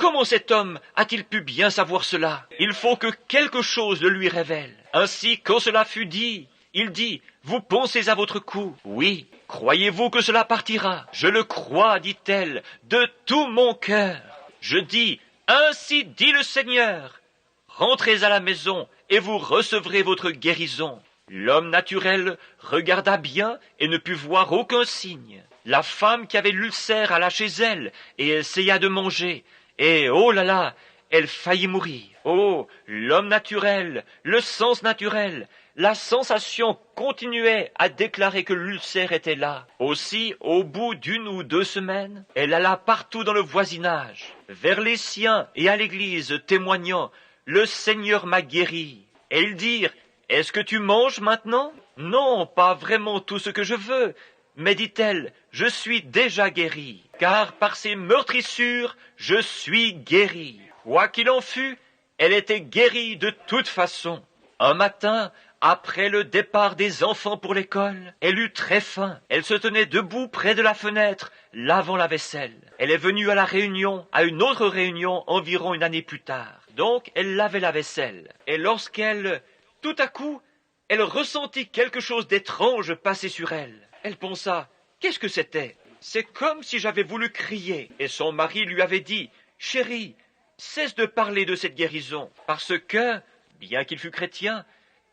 Comment cet homme a-t-il pu bien savoir cela? Il faut que quelque chose le lui révèle. Ainsi, quand cela fut dit, il dit, « Vous pensez à votre cou? Oui. Croyez-vous que cela partira? Je le crois, dit-elle, de tout mon cœur. Je dis, ainsi dit le Seigneur. Rentrez à la maison et vous recevrez votre guérison. » L'homme naturel regarda bien et ne put voir aucun signe. La femme qui avait l'ulcère alla chez elle et essaya de manger. Et oh là là, elle faillit mourir. Oh, l'homme naturel, le sens naturel, la sensation continuait à déclarer que l'ulcère était là. Aussi, au bout d'1 ou 2 semaines, elle alla partout dans le voisinage, vers les siens et à l'église, témoignant « Le Seigneur m'a guéri ». Et ils dirent « Est-ce que tu manges maintenant ?»« Non, pas vraiment tout ce que je veux. » Mais dit-elle, je suis déjà guérie, car par ces meurtrissures, je suis guérie. Quoi qu'il en fût, elle était guérie de toute façon. Un matin, après le départ des enfants pour l'école, elle eut très faim. Elle se tenait debout près de la fenêtre, lavant la vaisselle. Elle est venue à une autre réunion environ 1 année plus tard. Donc, elle lavait la vaisselle. Et lorsqu'elle, tout à coup, elle ressentit quelque chose d'étrange passer sur elle. Elle pensa, qu'est-ce que c'était? C'est comme si j'avais voulu crier. Et son mari lui avait dit, chérie, cesse de parler de cette guérison, parce que, bien qu'il fût chrétien,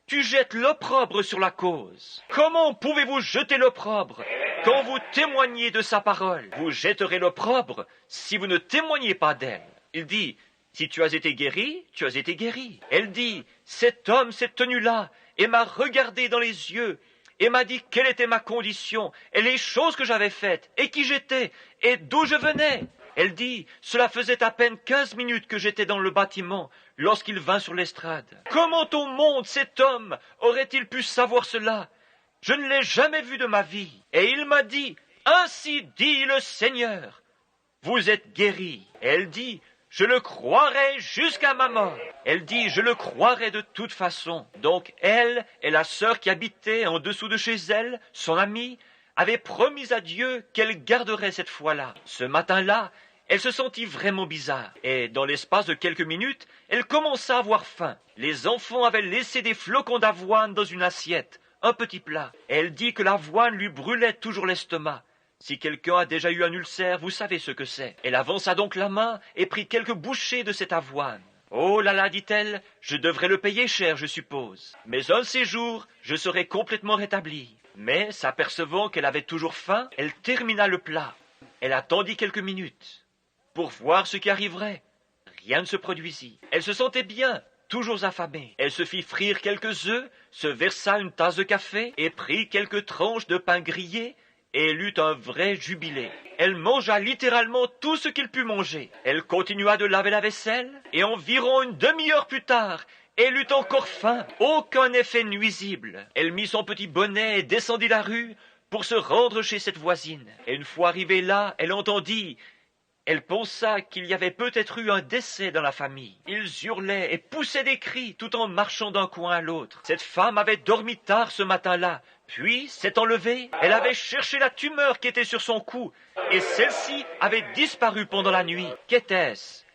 tu jettes l'opprobre sur la cause. Comment pouvez-vous jeter l'opprobre quand vous témoignez de sa parole? Vous jetterez l'opprobre si vous ne témoignez pas d'elle. Il dit, si tu as été guéri, tu as été guéri. Elle dit, cet homme s'est tenu là et m'a regardé dans les yeux et m'a dit quelle était ma condition et les choses que j'avais faites et qui j'étais et d'où je venais. Elle dit, cela faisait à peine 15 minutes que j'étais dans le bâtiment lorsqu'il vint sur l'estrade. Comment au monde cet homme aurait-il pu savoir cela? Je ne l'ai jamais vu de ma vie. Et il m'a dit, ainsi dit le Seigneur, vous êtes guéri. Elle dit, je le croirai jusqu'à ma mort. Elle dit, je le croirai de toute façon. Donc elle et la sœur qui habitait en dessous de chez elle, son amie, avait promis à Dieu qu'elle garderait cette foi-là. Ce matin-là, elle se sentit vraiment bizarre, et dans l'espace de quelques minutes, elle commença à avoir faim. Les enfants avaient laissé des flocons d'avoine dans une assiette, un petit plat. Elle dit que l'avoine lui brûlait toujours l'estomac. Si quelqu'un a déjà eu un ulcère, vous savez ce que c'est. Elle avança donc la main et prit quelques bouchées de cette avoine. Oh là là, dit-elle, je devrais le payer cher, je suppose. Mais un de ces jours, je serai complètement rétablie. Mais, s'apercevant qu'elle avait toujours faim, elle termina le plat. Elle attendit quelques minutes pour voir ce qui arriverait. Rien ne se produisit. Elle se sentait bien, toujours affamée. Elle se fit frire quelques œufs, se versa une tasse de café et prit quelques tranches de pain grillé et elle eut un vrai jubilé. Elle mangea littéralement tout ce qu'il put manger. Elle continua de laver la vaisselle et environ une demi-heure plus tard, elle eut encore faim, aucun effet nuisible. Elle mit son petit bonnet et descendit la rue pour se rendre chez cette voisine. Et une fois arrivée là, elle entendit... Elle pensa qu'il y avait peut-être eu un décès dans la famille. Ils hurlaient et poussaient des cris tout en marchant d'un coin à l'autre. Cette femme avait dormi tard ce matin-là, puis, s'étant levée, elle avait cherché la tumeur qui était sur son cou, et celle-ci avait disparu pendant la nuit. Qu'était-ce?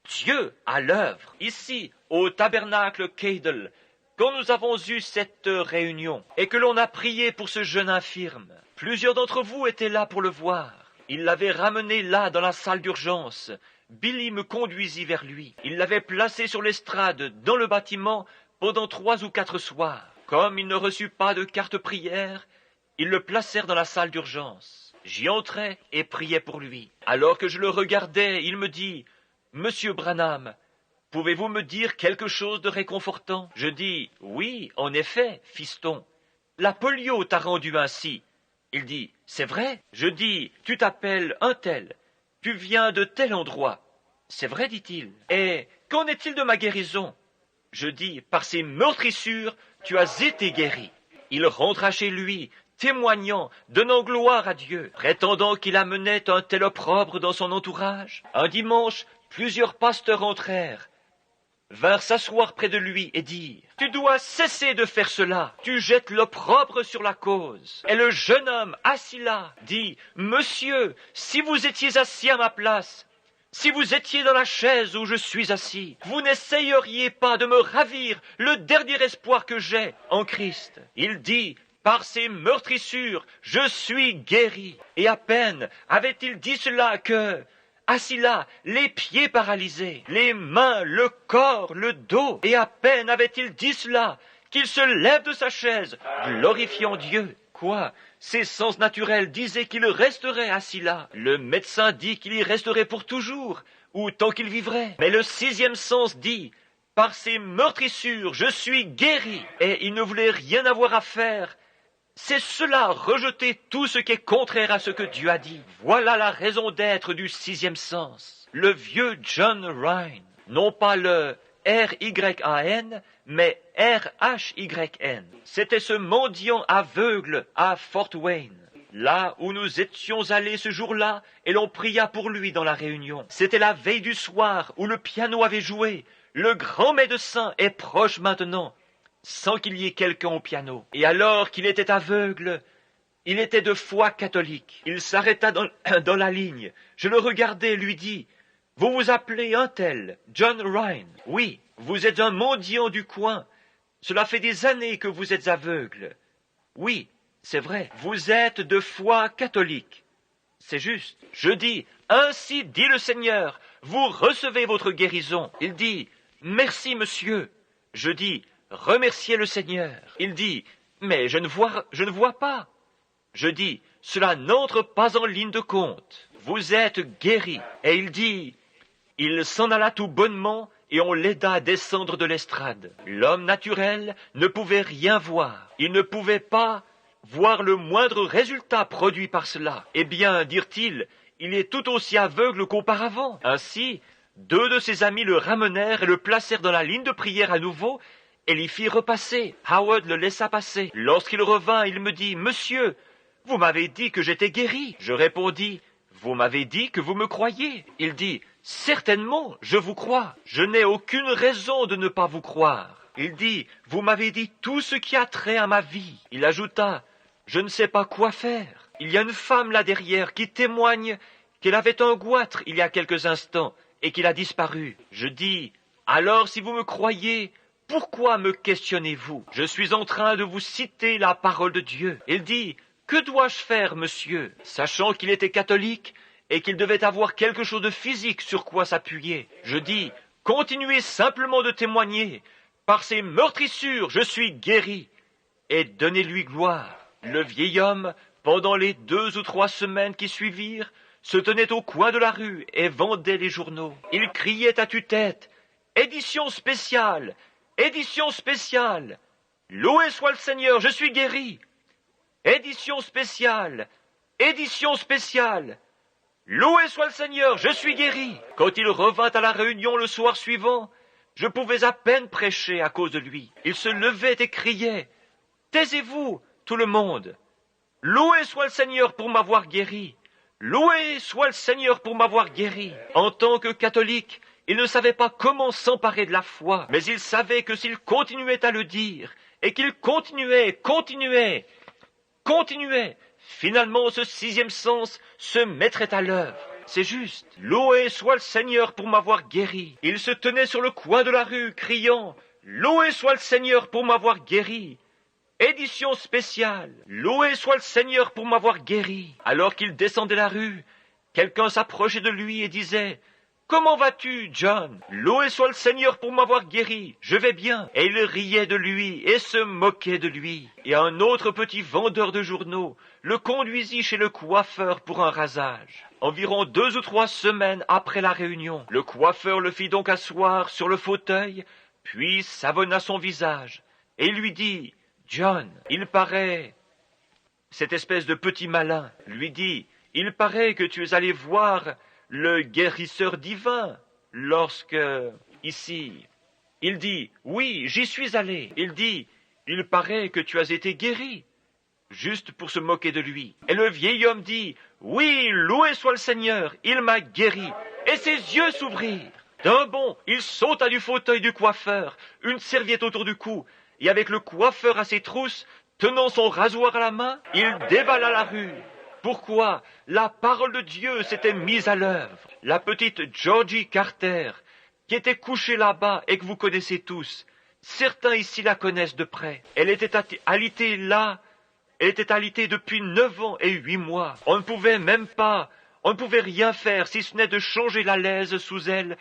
Dieu à l'œuvre. Ici, au tabernacle Keidel, quand nous avons eu cette réunion, et que l'on a prié pour ce jeune infirme, plusieurs d'entre vous étaient là pour le voir. Il l'avait ramené là dans la salle d'urgence. Billy me conduisit vers lui. Il l'avait placé sur l'estrade dans le bâtiment pendant 3 ou 4 soirs. Comme il ne reçut pas de carte prière, ils le placèrent dans la salle d'urgence. J'y entrai et priai pour lui. Alors que je le regardais, il me dit, « Monsieur Branham, pouvez-vous me dire quelque chose de réconfortant ?» Je dis, « Oui, en effet, fiston. La polio t'a rendu ainsi. » Il dit, « C'est vrai ?» Je dis, « Tu t'appelles un tel. Tu viens de tel endroit. » « C'est vrai, dit-il. « Et qu'en est-il de ma guérison ?» Je dis, « Par ces meurtrissures, tu as été guéri. » Il rentra chez lui, témoignant, donnant gloire à Dieu, prétendant qu'il amenait un tel opprobre dans son entourage. Un dimanche, plusieurs pasteurs entrèrent, vinrent s'asseoir près de lui et dirent, « Tu dois cesser de faire cela, tu jettes l'opprobre sur la cause. » Et le jeune homme, assis là, dit, « Monsieur, si vous étiez assis à ma place, si vous étiez dans la chaise où je suis assis, vous n'essayeriez pas de me ravir le dernier espoir que j'ai en Christ. » Il dit, « Par ces meurtrissures, je suis guéri. » Et à peine avait-il dit cela que... Assis là, les pieds paralysés, les mains, le corps, le dos. Et à peine avait-il dit cela qu'il se lève de sa chaise, glorifiant Dieu. Quoi? Ses sens naturels disaient qu'il resterait assis là. Le médecin dit qu'il y resterait pour toujours, ou tant qu'il vivrait. Mais le 6e sens dit, par ces meurtrissures, je suis guéri. Et il ne voulait rien avoir à faire. C'est cela, rejeter tout ce qui est contraire à ce que Dieu a dit. Voilà la raison d'être du 6e sens. Le vieux John Ryan, non pas le R-Y-A-N, mais R-H-Y-N. C'était ce mendiant aveugle à Fort Wayne, là où nous étions allés ce jour-là, et l'on pria pour lui dans la réunion. C'était la veille du soir où le piano avait joué. Le grand médecin est proche maintenant, sans qu'il y ait quelqu'un au piano. Et alors qu'il était aveugle, il était de foi catholique. Il s'arrêta dans la ligne. Je le regardai et lui dis, « Vous vous appelez un tel, John Ryan. Oui, vous êtes un mendiant du coin. Cela fait des années que vous êtes aveugle. Oui, c'est vrai, vous êtes de foi catholique. C'est juste. Je dis, ainsi dit le Seigneur, vous recevez votre guérison. Il dit, merci monsieur. Je dis, remerciez le Seigneur. Il dit, mais je ne vois pas. Je dis, cela n'entre pas en ligne de compte. Vous êtes guéri. Et il dit, il s'en alla tout bonnement et on l'aida à descendre de l'estrade. L'homme naturel ne pouvait rien voir. Il ne pouvait pas voir le moindre résultat produit par cela. Eh bien, dirent-ils, il est tout aussi aveugle qu'auparavant. Ainsi, 2 de ses amis le ramenèrent et le placèrent dans la ligne de prière à nouveau et l'y firent repasser. Howard le laissa passer. Lorsqu'il revint, il me dit, « Monsieur, vous m'avez dit que j'étais guéri. » Je répondis, « Vous m'avez dit que vous me croyez. » Il dit, « Certainement, je vous crois. Je n'ai aucune raison de ne pas vous croire. » Il dit, « Vous m'avez dit tout ce qui a trait à ma vie. » Il ajouta, « Je ne sais pas quoi faire. Il y a une femme là derrière qui témoigne qu'elle avait un goitre il y a quelques instants et qu'il a disparu. » Je dis, « Alors si vous me croyez, pourquoi me questionnez-vous? Je suis en train de vous citer la parole de Dieu. » Il dit, « Que dois-je faire, monsieur ?» Sachant qu'il était catholique et qu'il devait avoir quelque chose de physique sur quoi s'appuyer. Je dis, « Continuez simplement de témoigner. Par ces meurtrissures, je suis guéri. Et donnez-lui gloire. » Le vieil homme, pendant les 2 ou 3 semaines qui suivirent, se tenait au coin de la rue et vendait les journaux. Il criait à tue-tête, « Édition spéciale! Édition spéciale! Loué soit le Seigneur, je suis guéri! Édition spéciale! Édition spéciale! Loué soit le Seigneur, je suis guéri! » Quand il revint à la réunion le soir suivant, je pouvais à peine prêcher à cause de lui. Il se levait et criait, « Taisez-vous, tout le monde! Loué soit le Seigneur pour m'avoir guéri! Loué soit le Seigneur pour m'avoir guéri! » En tant que catholique, il ne savait pas comment s'emparer de la foi, mais il savait que s'il continuait à le dire, et qu'il continuait, finalement ce 6e sens se mettrait à l'œuvre. C'est juste. Loué soit le Seigneur pour m'avoir guéri. Il se tenait sur le coin de la rue, criant, « Loué soit le Seigneur pour m'avoir guéri! Édition spéciale! Loué soit le Seigneur pour m'avoir guéri! » Alors qu'il descendait la rue, quelqu'un s'approchait de lui et disait, « Comment vas-tu, John? Loué soit le Seigneur pour m'avoir guéri! Je vais bien! » Et il riait de lui et se moquait de lui. Et un autre petit vendeur de journaux le conduisit chez le coiffeur pour un rasage. Environ 2 ou 3 semaines après la réunion, le coiffeur le fit donc asseoir sur le fauteuil, puis savonna son visage, et lui dit, « John, il paraît... » Cette espèce de petit malin lui dit, « Il paraît que tu es allé voir le guérisseur divin lorsque... » Ici, il dit, « Oui, j'y suis allé. » Il dit, « Il paraît que tu as été guéri. » Juste pour se moquer de lui. Et le vieil homme dit, « Oui, loué soit le Seigneur, il m'a guéri. » Et ses yeux s'ouvrirent. D'un bond, il sauta du fauteuil du coiffeur, une serviette autour du cou, et avec le coiffeur à ses trousses, tenant son rasoir à la main, il dévala la rue. Pourquoi? La parole de Dieu s'était mise à l'œuvre. La petite Georgie Carter, qui était couchée là-bas et que vous connaissez tous, certains ici la connaissent de près. Elle était alitée là. Elle était alitée depuis 9 ans et 8 mois. On ne pouvait rien faire si ce n'est de changer la laise sous elle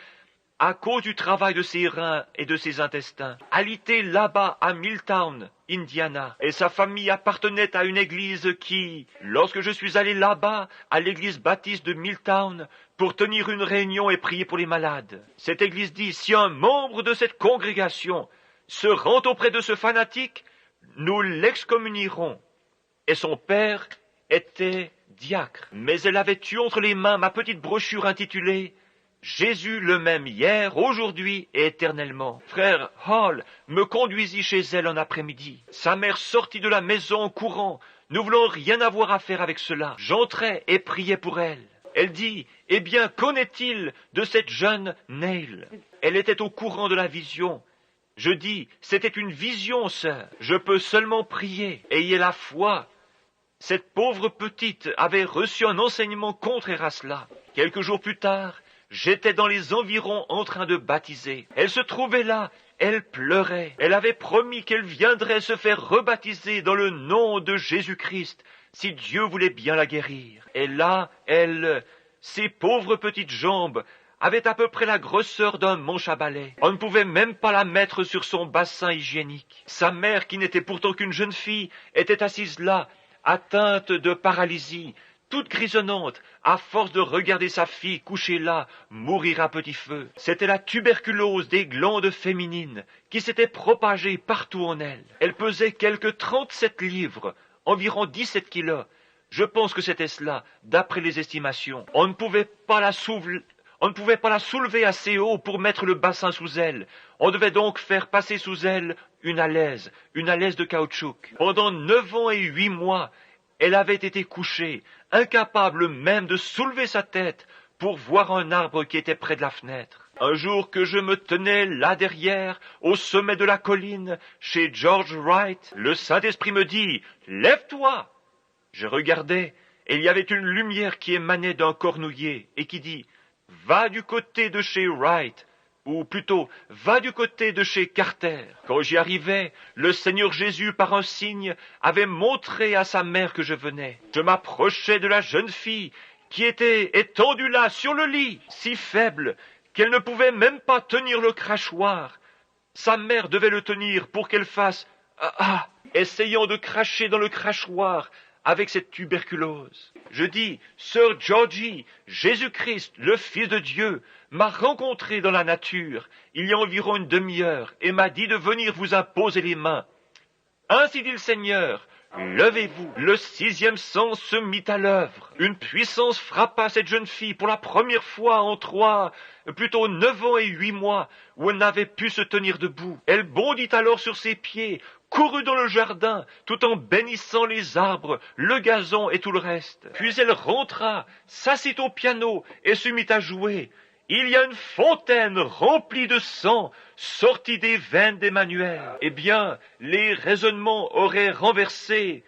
à cause du travail de ses reins et de ses intestins. Alitée là-bas à Milltown, Indiana. Et sa famille appartenait à une église qui, lorsque je suis allé là-bas, à l'église baptiste de Milltown, pour tenir une réunion et prier pour les malades, cette église dit, si un membre de cette congrégation se rend auprès de ce fanatique, nous l'excommunierons. Et son père était diacre. Mais elle avait eu entre les mains ma petite brochure intitulée « Jésus le même hier, aujourd'hui et éternellement ». Frère Hall me conduisit chez elle un après-midi. Sa mère sortit de la maison en courant, ne voulant rien avoir à faire avec cela. J'entrai et priai pour elle. Elle dit « Eh bien, qu'en-est-il de cette jeune Neil ?» Elle était au courant de la vision. Je dis « C'était une vision, sœur. Je peux seulement prier. Ayez la foi. » Cette pauvre petite avait reçu un enseignement contraire à cela. Quelques jours plus tard, J'étais dans les environs en train de baptiser. Elle se trouvait là. Elle pleurait. Elle avait promis qu'elle viendrait se faire rebaptiser dans le nom de Jésus-Christ, si Dieu voulait bien la guérir. Et là, ses pauvres petites jambes, avait à peu près la grosseur d'un manche à balai. On ne pouvait même pas la mettre sur son bassin hygiénique. Sa mère, qui n'était pourtant qu'une jeune fille, était assise là, atteinte de paralysie, toute grisonnante, à force de regarder sa fille couchée là, mourir à petit feu. C'était la tuberculose des glandes féminines qui s'était propagée partout en elle. Elle pesait quelque 37 livres, environ 17 kilos. Je pense que c'était cela, d'après les estimations. On ne pouvait pas la soulever assez haut pour mettre le bassin sous elle. On devait donc faire passer sous elle une alaise de caoutchouc. Pendant 9 ans et 8 mois, elle avait été couchée, incapable même de soulever sa tête pour voir un arbre qui était près de la fenêtre. Un jour que je me tenais là derrière, au sommet de la colline, chez George Wright, le Saint-Esprit me dit « Lève-toi !» Je regardais, et il y avait une lumière qui émanait d'un cornouiller et qui dit « Va du côté de chez Wright !» ou plutôt, va du côté de chez Carter. Quand j'y arrivais, le Seigneur Jésus, par un signe, avait montré à sa mère que je venais. Je m'approchais de la jeune fille, qui était étendue là, sur le lit, si faible, qu'elle ne pouvait même pas tenir le crachoir. Sa mère devait le tenir pour qu'elle fasse « Ah !» essayant de cracher dans le crachoir, avec cette tuberculose. Je dis, Sœur Georgie, Jésus-Christ, le Fils de Dieu, m'a rencontré dans la nature, il y a environ une demi-heure, et m'a dit de venir vous imposer les mains. Ainsi dit le Seigneur, levez-vous. Le 6e sens se mit à l'œuvre. Une puissance frappa cette jeune fille pour la première fois en 9 ans et 8 mois, où elle n'avait pu se tenir debout. Elle bondit alors sur ses pieds, courut dans le jardin, tout en bénissant les arbres, le gazon et tout le reste. Puis elle rentra, s'assit au piano et se mit à jouer. Il y a une fontaine remplie de sang sortie des veines d'Emmanuel. Eh bien, les raisonnements auraient renversé.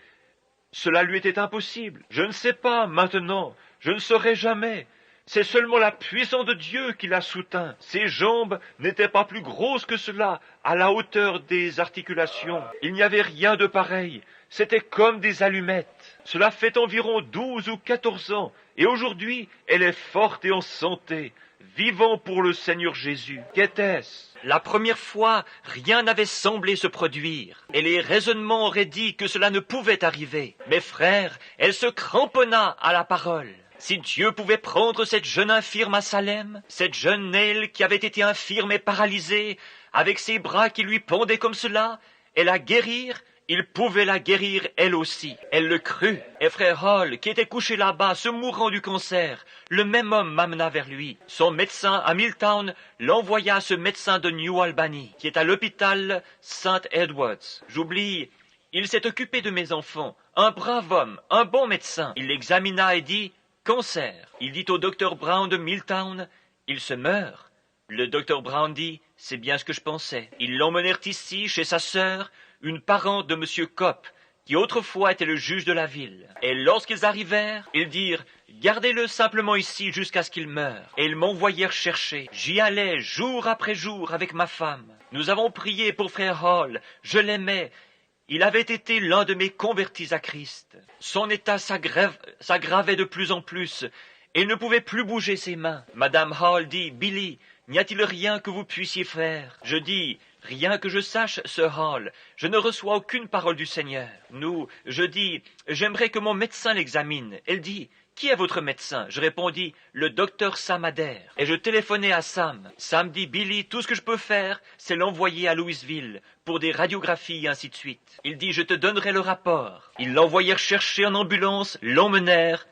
Cela lui était impossible. Je ne sais pas maintenant, je ne saurai jamais. C'est seulement la puissance de Dieu qui la soutint. Ses jambes n'étaient pas plus grosses que cela, à la hauteur des articulations. Il n'y avait rien de pareil. C'était comme des allumettes. Cela fait environ 12 ou 14 ans, et aujourd'hui, elle est forte et en santé, vivant pour le Seigneur Jésus. Qu'était-ce ? La première fois, rien n'avait semblé se produire, et les raisonnements auraient dit que cela ne pouvait arriver. Mes frères, elle se cramponna à la parole. Si Dieu pouvait prendre cette jeune infirme à Salem, cette jeune Neil qui avait été infirme et paralysée, avec ses bras qui lui pendaient comme cela, et la guérir, il pouvait la guérir elle aussi. Elle le crut. Et frère Hall, qui était couché là-bas, se mourant du cancer, le même homme m'amena vers lui. Son médecin à Milltown l'envoya à ce médecin de New Albany, qui est à l'hôpital St. Edwards. J'oublie, il s'est occupé de mes enfants. Un brave homme, un bon médecin. Il l'examina et dit... Cancer. Il dit au docteur Brown de Milltown, il se meurt. Le docteur Brown dit, c'est bien ce que je pensais. Ils l'emmenèrent ici, chez sa sœur, une parente de M. Kopp, qui autrefois était le juge de la ville. Et lorsqu'ils arrivèrent, ils dirent, gardez-le simplement ici jusqu'à ce qu'il meure. Et ils m'envoyèrent chercher. J'y allais jour après jour avec ma femme. Nous avons prié pour frère Hall. Je l'aimais. Il avait été l'un de mes convertis à Christ. Son état s'aggravait de plus en plus, et il ne pouvait plus bouger ses mains. Madame Hall dit, « Billy, n'y a-t-il rien que vous puissiez faire ?» Je dis, « Rien que je sache, Sir Hall, je ne reçois aucune parole du Seigneur. » Je dis, « J'aimerais que mon médecin l'examine. » Elle dit, « Qui est votre médecin ?» Je répondis, « Le docteur Sam Adair. » Et je téléphonai à Sam. Sam dit, « Billy, tout ce que je peux faire, c'est l'envoyer à Louisville pour des radiographies et ainsi de suite. » Il dit, « Je te donnerai le rapport. » Ils l'envoyèrent chercher en ambulance, l'emmenèrent,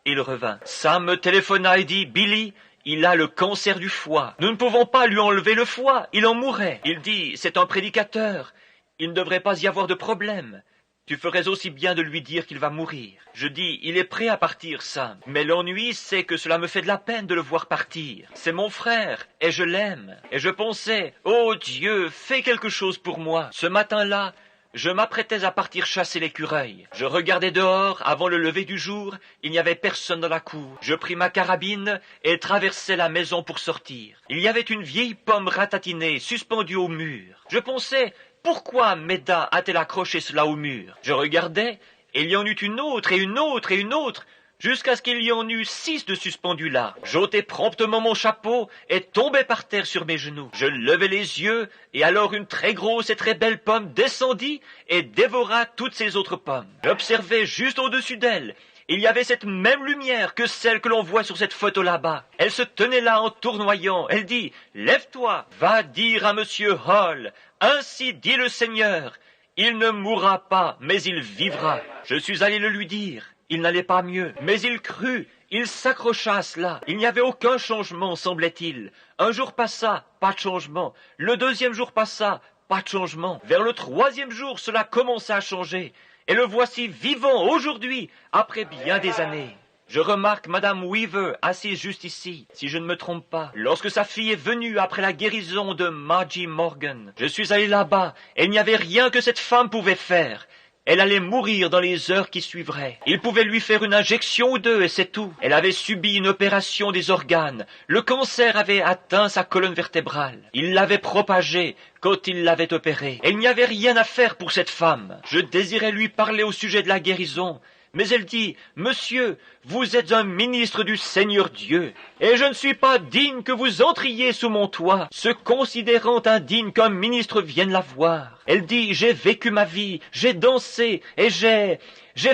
et il revint. Sam me téléphona et dit, « Billy, il a le cancer du foie. Nous ne pouvons pas lui enlever le foie. Il en mourrait. » Il dit, « C'est un prédicateur. Il ne devrait pas y avoir de problème. Tu ferais aussi bien de lui dire qu'il va mourir. » Je dis, il est prêt à partir, Sam. Mais l'ennui, c'est que cela me fait de la peine de le voir partir. C'est mon frère, et je l'aime. Et je pensais, oh Dieu, fais quelque chose pour moi. Ce matin-là, Je m'apprêtais à partir chasser l'écureuil. Je regardais dehors, avant le lever du jour, il n'y avait personne dans la cour. Je pris ma carabine et traversai la maison pour sortir. Il y avait une vieille pomme ratatinée, suspendue au mur. Je pensais, pourquoi Méda a-t-elle accroché cela au mur? Je regardais, et il y en eut une autre, et une autre, et une autre, jusqu'à ce qu'il y en eût 6 de suspendus là. J'ôtai promptement mon chapeau et tombai par terre sur mes genoux. Je levai les yeux, et alors une très grosse et très belle pomme descendit et dévora toutes ces autres pommes. J'observai juste au-dessus d'elle. Il y avait cette même lumière que celle que l'on voit sur cette photo là-bas. Elle se tenait là en tournoyant. Elle dit, « Lève-toi, va dire à Monsieur Hall, ainsi dit le Seigneur, il ne mourra pas, mais il vivra. » Je suis allé le lui dire. Il n'allait pas mieux, mais il crut, il s'accrocha à cela. Il n'y avait aucun changement, semblait-il. Un jour passa, pas de changement. Le deuxième jour passa, pas de changement. Vers le troisième jour, cela commença à changer. Et le voici vivant aujourd'hui, après bien des années. Je remarque Madame Weaver, assise juste ici, si je ne me trompe pas. Lorsque sa fille est venue après la guérison de Margie Morgan, je suis allé là-bas, et il n'y avait rien que cette femme pouvait faire. Elle allait mourir dans les heures qui suivraient. Il pouvait lui faire une injection ou deux et c'est tout. Elle avait subi une opération des organes. Le cancer avait atteint sa colonne vertébrale. Il l'avait propagé quand il l'avait opérée. Et il n'y avait rien à faire pour cette femme. Je désirais lui parler au sujet de la guérison. Mais elle dit, « Monsieur, vous êtes un ministre du Seigneur Dieu, et je ne suis pas digne que vous entriez sous mon toit, se considérant indigne qu'un ministre vienne la voir. » Elle dit, « J'ai vécu ma vie, j'ai dansé, et j'ai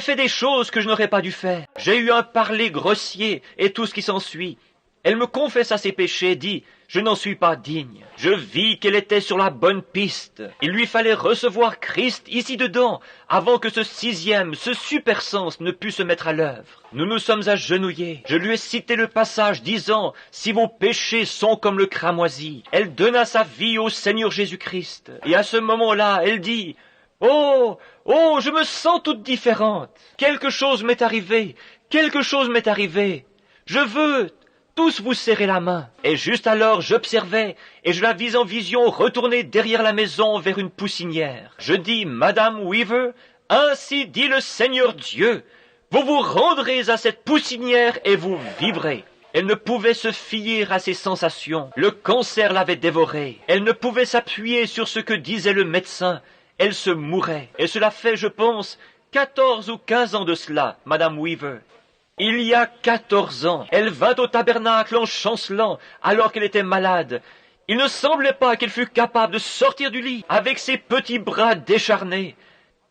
fait des choses que je n'aurais pas dû faire. J'ai eu un parler grossier, et tout ce qui s'ensuit. » Elle me confessa ses péchés et dit, « Je n'en suis pas digne. » Je vis qu'elle était sur la bonne piste. Il lui fallait recevoir Christ ici dedans, avant que ce sixième, ce super sens ne pût se mettre à l'œuvre. Nous nous sommes agenouillés. Je lui ai cité le passage disant, « Si vos péchés sont comme le cramoisi. » Elle donna sa vie au Seigneur Jésus-Christ. Et à ce moment-là, elle dit, « Oh, oh, je me sens toute différente. Quelque chose m'est arrivé. Quelque chose m'est arrivé. Je veux tous vous serrer la main. » Et juste alors, j'observais, et je la vis en vision retourner derrière la maison vers une poussinière. Je dis, « Madame Weaver, ainsi dit le Seigneur Dieu, vous vous rendrez à cette poussinière et vous vivrez. » Elle ne pouvait se fier à ses sensations. Le cancer l'avait dévorée. Elle ne pouvait s'appuyer sur ce que disait le médecin. Elle se mourait. Et cela fait, je pense, 14 ou 15 ans de cela, Madame Weaver. Il y a 14 ans, elle vint au tabernacle en chancelant alors qu'elle était malade. Il ne semblait pas qu'elle fût capable de sortir du lit avec ses petits bras décharnés,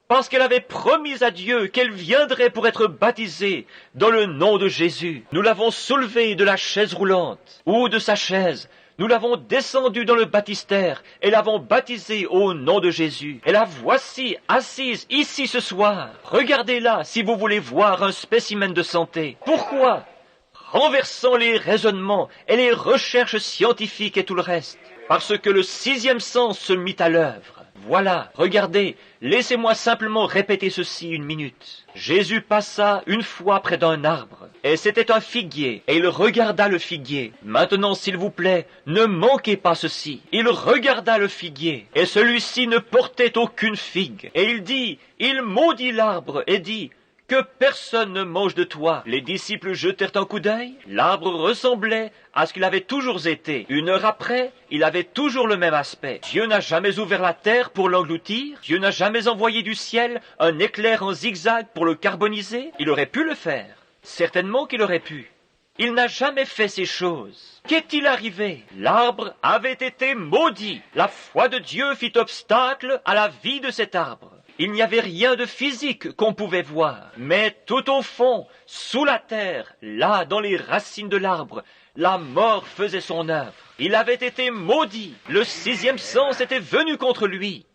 parce qu'elle avait promis à Dieu qu'elle viendrait pour être baptisée dans le nom de Jésus. Nous l'avons soulevée de la chaise roulante ou de sa chaise. Nous l'avons descendue dans le baptistère et l'avons baptisée au nom de Jésus. Et la voici assise ici ce soir. Regardez-la si vous voulez voir un spécimen de santé. Pourquoi? Renversons les raisonnements et les recherches scientifiques et tout le reste. Parce que le sixième sens se mit à l'œuvre. Voilà, regardez, laissez-moi simplement répéter ceci une minute. Jésus passa une fois près d'un arbre, et c'était un figuier, et il regarda le figuier. Maintenant, s'il vous plaît, ne manquez pas ceci. Il regarda le figuier, et celui-ci ne portait aucune figue. Et il maudit l'arbre, et dit, « Que personne ne mange de toi. » Les disciples jetèrent un coup d'œil. L'arbre ressemblait à ce qu'il avait toujours été. Une heure après, il avait toujours le même aspect. Dieu n'a jamais ouvert la terre pour l'engloutir. Dieu n'a jamais envoyé du ciel un éclair en zigzag pour le carboniser. Il aurait pu le faire. Certainement qu'il aurait pu. Il n'a jamais fait ces choses. Qu'est-il arrivé? L'arbre avait été maudit. La foi de Dieu fit obstacle à la vie de cet arbre. Il n'y avait rien de physique qu'on pouvait voir. Mais tout au fond, sous la terre, là, dans les racines de l'arbre, la mort faisait son œuvre. Il avait été maudit. Le sixième sens était venu contre lui.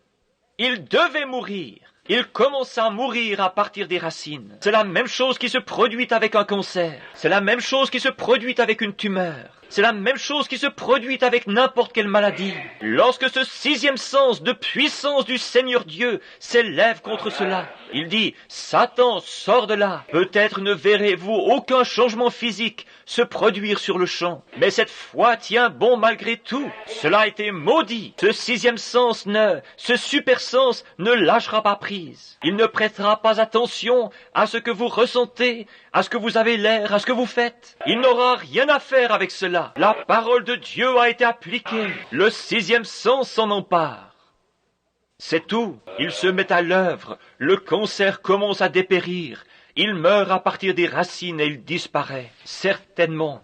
Il devait mourir. Il commença à mourir à partir des racines. C'est la même chose qui se produit avec un cancer. C'est la même chose qui se produit avec une tumeur. C'est la même chose qui se produit avec n'importe quelle maladie. Lorsque ce sixième sens de puissance du Seigneur Dieu s'élève contre cela, il dit, Satan, sors de là. Peut-être ne verrez-vous aucun changement physique se produire sur le champ, mais cette foi tient bon malgré tout. Cela a été maudit. Ce sixième sens ce super sens ne lâchera pas prise. Il ne prêtera pas attention à ce que vous ressentez, à ce que vous avez l'air, à ce que vous faites. Il n'aura rien à faire avec cela. La parole de Dieu a été appliquée. Le sixième sens s'en empare. C'est tout. Il se met à l'œuvre. Le cancer commence à dépérir. Il meurt à partir des racines et il disparaît. Certainement.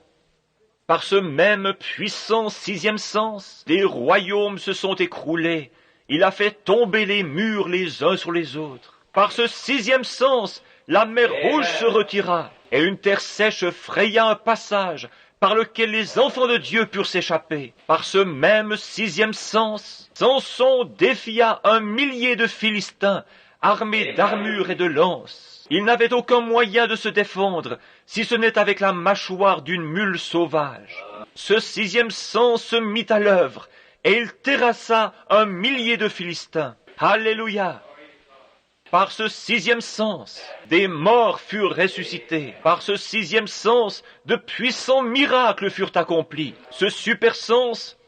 Par ce même puissant sixième sens, des royaumes se sont écroulés. Il a fait tomber les murs les uns sur les autres. Par ce sixième sens, la mer Rouge se retira, et une terre sèche fraya un passage par lequel les enfants de Dieu purent s'échapper. Par ce même sixième sens, Samson défia 1 millier de Philistins, armés d'armures et de lances. Il n'avait aucun moyen de se défendre, si ce n'est avec la mâchoire d'une mule sauvage. Ce sixième sens se mit à l'œuvre, et il terrassa 1 millier de Philistins. Alléluia! Par ce sixième sens, des morts furent ressuscités. Par ce sixième sens, de puissants miracles furent accomplis. Ce super sens,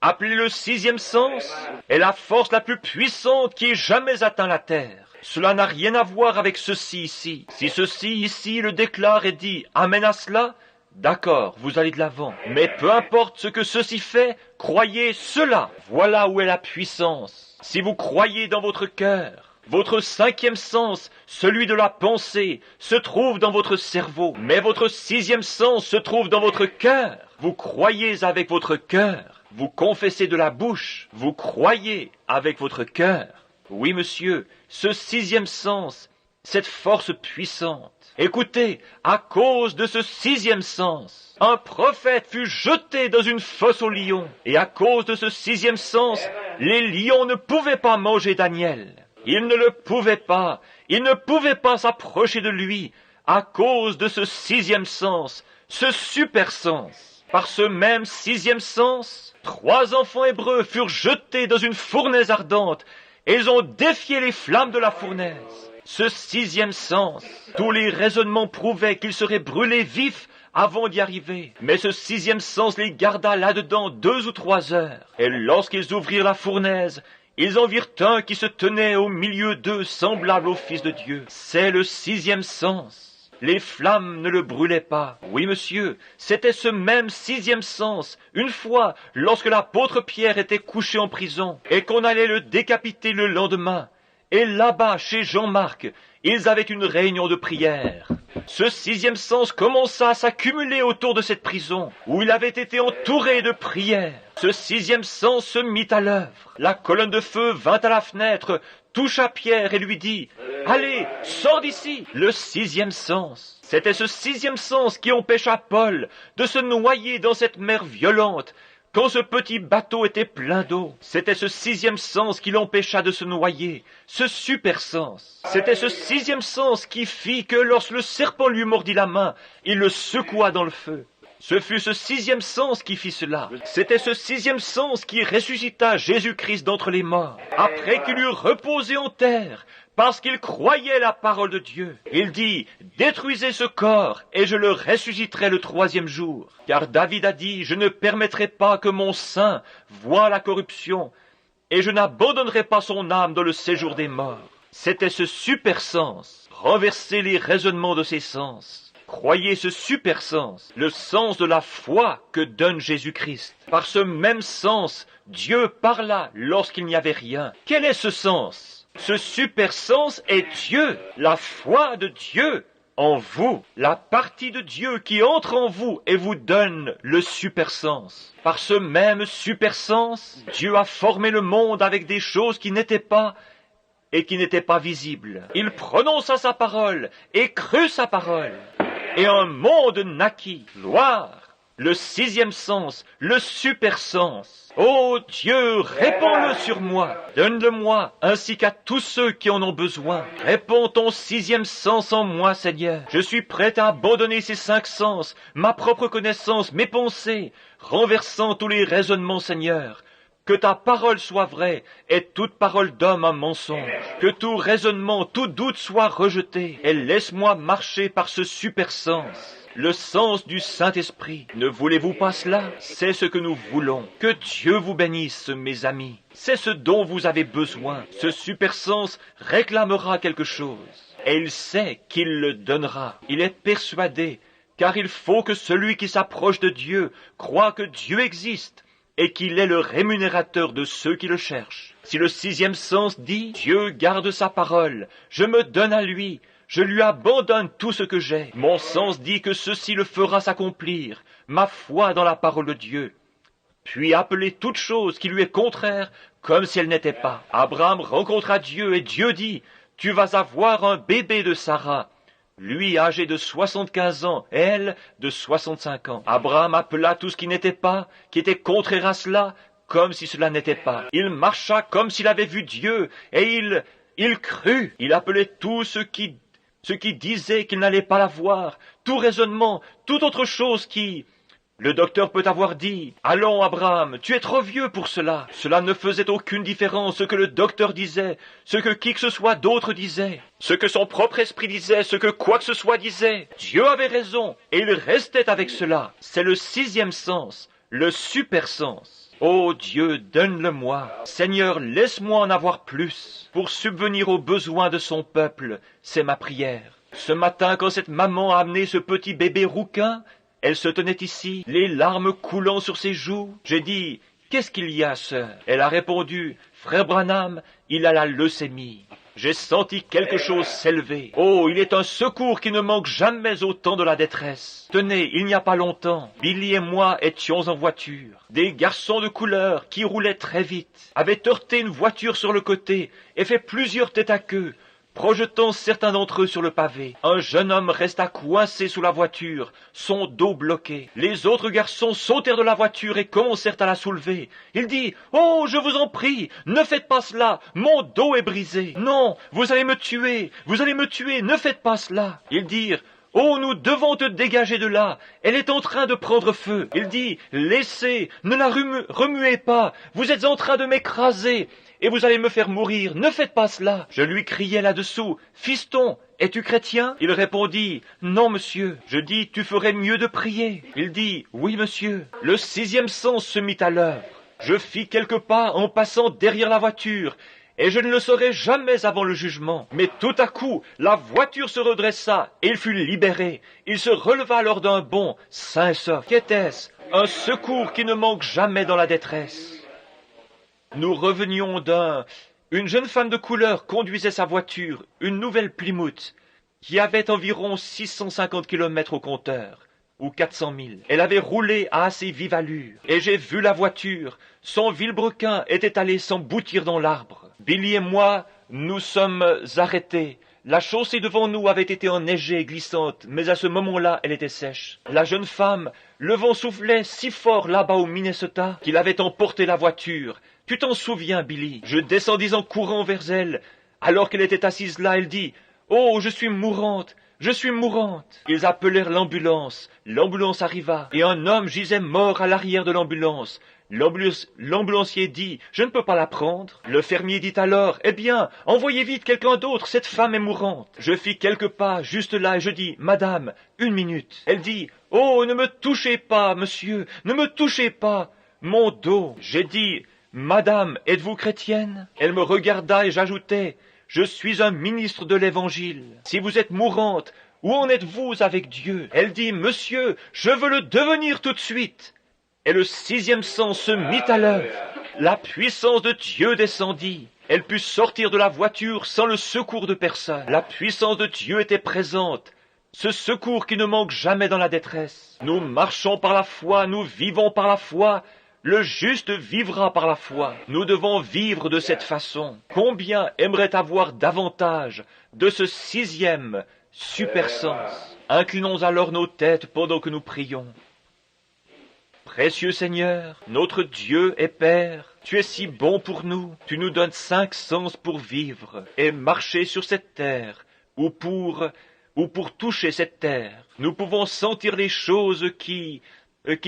appelé le sixième sens, est la force la plus puissante qui ait jamais atteint la terre. Cela n'a rien à voir avec ceci ici. Si ceci ici le déclare et dit « Amen à cela », d'accord, vous allez de l'avant. Mais peu importe ce que ceci fait, croyez cela. Voilà où est la puissance. Si vous croyez dans votre cœur, votre cinquième sens, celui de la pensée, se trouve dans votre cerveau. Mais votre sixième sens se trouve dans votre cœur. Vous croyez avec votre cœur. Vous confessez de la bouche. Vous croyez avec votre cœur. Oui, monsieur, ce sixième sens, cette force puissante. Écoutez, à cause de ce sixième sens, un prophète fut jeté dans une fosse aux lions. Et à cause de ce sixième sens, les lions ne pouvaient pas manger Daniel. Ils ne le pouvaient pas. Ils ne pouvaient pas s'approcher de lui à cause de ce sixième sens, ce super sens. Par ce même sixième sens, 3 enfants hébreux furent jetés dans une fournaise ardente et ils ont défié les flammes de la fournaise. Ce sixième sens, tous les raisonnements prouvaient qu'ils seraient brûlés vifs avant d'y arriver. Mais ce sixième sens les garda là-dedans 2 ou 3 heures. Et lorsqu'ils ouvrirent la fournaise, ils en virent un qui se tenait au milieu d'eux, semblable au Fils de Dieu. C'est le sixième sens. Les flammes ne le brûlaient pas. Oui, monsieur, c'était ce même sixième sens. Une fois, lorsque l'apôtre Pierre était couché en prison, et qu'on allait le décapiter le lendemain, et là-bas, chez Jean-Marc, ils avaient une réunion de prière. Ce sixième sens commença à s'accumuler autour de cette prison, où il avait été entouré de prières. Ce sixième sens se mit à l'œuvre. La colonne de feu vint à la fenêtre, toucha Pierre et lui dit « Allez, sors d'ici !» Le sixième sens. C'était ce sixième sens qui empêcha Paul de se noyer dans cette mer violente, quand ce petit bateau était plein d'eau. C'était ce sixième sens qui l'empêcha de se noyer, ce super sens. C'était ce sixième sens qui fit que lorsque le serpent lui mordit la main, il le secoua dans le feu. Ce fut ce sixième sens qui fit cela. C'était ce sixième sens qui ressuscita Jésus-Christ d'entre les morts, après qu'il eut reposé en terre, parce qu'il croyait la parole de Dieu. Il dit, détruisez ce corps, et je le ressusciterai le 3e jour. Car David a dit, je ne permettrai pas que mon sein voie la corruption, et je n'abandonnerai pas son âme dans le séjour des morts. C'était ce super sens. Renverser les raisonnements de ces sens. Croyez ce super sens, le sens de la foi que donne Jésus-Christ. Par ce même sens, Dieu parla lorsqu'il n'y avait rien. Quel est ce sens ? Ce super sens est Dieu, la foi de Dieu en vous, la partie de Dieu qui entre en vous et vous donne le super sens. Par ce même super sens, Dieu a formé le monde avec des choses qui n'étaient pas et qui n'étaient pas visibles. Il prononça sa parole et crut sa parole. Et un monde naquit. Gloire! Le sixième sens, le super sens. Ô Dieu, répands-le sur moi. Donne-le-moi, ainsi qu'à tous ceux qui en ont besoin. Répands ton sixième sens en moi, Seigneur. Je suis prêt à abandonner ces cinq sens, ma propre connaissance, mes pensées, renversant tous les raisonnements, Seigneur. Que ta parole soit vraie, et toute parole d'homme un mensonge. Que tout raisonnement, tout doute soit rejeté, et laisse-moi marcher par ce super sens. Le sens du Saint-Esprit. Ne voulez-vous pas cela? C'est ce que nous voulons. Que Dieu vous bénisse, mes amis. C'est ce dont vous avez besoin. Ce super sens réclamera quelque chose. Et il sait qu'il le donnera. Il est persuadé, car il faut que celui qui s'approche de Dieu croie que Dieu existe et qu'il est le rémunérateur de ceux qui le cherchent. Si le sixième sens dit « Dieu garde sa parole, je me donne à lui, je lui abandonne tout ce que j'ai », mon sens dit que ceci le fera s'accomplir, ma foi dans la parole de Dieu. Puis appeler toute chose qui lui est contraire comme si elle n'était pas. Abraham rencontra Dieu et Dieu dit « Tu vas avoir un bébé de Sarah ». Lui âgé de 75 ans, et elle de 65 ans. Abraham appela tout ce qui n'était pas, qui était contraire à cela, comme si cela n'était pas. Il marcha comme s'il avait vu Dieu, et il crut. Il appelait tout ce qui disait qu'il n'allait pas la voir, tout raisonnement, toute autre chose qui... Le docteur peut avoir dit « Allons, Abraham, tu es trop vieux pour cela ». Cela ne faisait aucune différence, ce que le docteur disait, ce que qui que ce soit d'autre disait, ce que son propre esprit disait, ce que quoi que ce soit disait. Dieu avait raison, et il restait avec cela. C'est le sixième sens, le super sens. Ô Dieu, donne-le-moi. Seigneur, laisse-moi en avoir plus, pour subvenir aux besoins de son peuple. C'est ma prière. Ce matin, quand cette maman a amené ce petit bébé rouquin, elle se tenait ici, les larmes coulant sur ses joues. J'ai dit, « Qu'est-ce qu'il y a, sœur ?» Elle a répondu, « Frère Branham, il a la leucémie. » J'ai senti quelque chose s'élever. Oh, il est un secours qui ne manque jamais au temps de la détresse. Tenez, il n'y a pas longtemps, Billy et moi étions en voiture. Des garçons de couleur qui roulaient très vite avaient heurté une voiture sur le côté et fait plusieurs têtes à queue, projetant certains d'entre eux sur le pavé. Un jeune homme resta coincé sous la voiture, son dos bloqué. Les autres garçons sautèrent de la voiture et commencèrent à la soulever. Il dit « Oh, je vous en prie, ne faites pas cela, mon dos est brisé. Non, vous allez me tuer, ne faites pas cela. » Ils dirent « Oh, nous devons te dégager de là, elle est en train de prendre feu. » Il dit « Laissez, ne la remuez pas, vous êtes en train de m'écraser. » Et vous allez me faire mourir, ne faites pas cela. Je lui criai là-dessous, « Fiston, es-tu chrétien ?» Il répondit, « Non, monsieur. » Je dis, « Tu ferais mieux de prier. » Il dit, « Oui, monsieur. » Le sixième sens se mit à l'œuvre. Je fis quelques pas en passant derrière la voiture, et je ne le saurai jamais avant le jugement. Mais tout à coup, la voiture se redressa, et il fut libéré. Il se releva lors d'un bond, sain et sauf. Qu'était-ce? Un secours qui ne manque jamais dans la détresse. Nous revenions Une jeune femme de couleur conduisait sa voiture, une nouvelle Plymouth, qui avait environ 650 km au compteur, ou 400 000. Elle avait roulé à assez vive allure, et j'ai vu la voiture. Son vilebrequin était allé s'emboutir dans l'arbre. Billy et moi, nous sommes arrêtés. La chaussée devant nous avait été enneigée et glissante, mais à ce moment-là, elle était sèche. La jeune femme, le vent soufflait si fort là-bas au Minnesota qu'il avait emporté la voiture. Tu t'en souviens, Billy? Je descendis en courant vers elle. Alors qu'elle était assise là, elle dit « Oh, je suis mourante, je suis mourante !» Ils appelèrent l'ambulance. L'ambulance arriva, et un homme gisait mort à l'arrière de l'ambulance. L'ambulancier dit « Je ne peux pas la prendre. » Le fermier dit alors « Eh bien, envoyez vite quelqu'un d'autre, cette femme est mourante. » Je fis quelques pas juste là et je dis « Madame, 1 minute. » Elle dit « Oh, ne me touchez pas, monsieur, ne me touchez pas. » Mon dos. J'ai dit « Madame, êtes-vous chrétienne ?» Elle me regarda et j'ajoutai « Je suis un ministre de l'Évangile. Si vous êtes mourante, où en êtes-vous avec Dieu ?» Elle dit « Monsieur, je veux le devenir tout de suite. » Et le sixième sens se mit à l'œuvre. La puissance de Dieu descendit. Elle put sortir de la voiture sans le secours de personne. La puissance de Dieu était présente. Ce secours qui ne manque jamais dans la détresse. Nous marchons par la foi, nous vivons par la foi. Le juste vivra par la foi. Nous devons vivre de cette façon. Combien aimerait avoir davantage de ce sixième super sens? Inclinons alors nos têtes pendant que nous prions. Précieux Seigneur, notre Dieu et Père, tu es si bon pour nous, tu nous donnes 5 sens pour vivre et marcher sur cette terre, ou pour toucher cette terre. Nous pouvons sentir les choses qui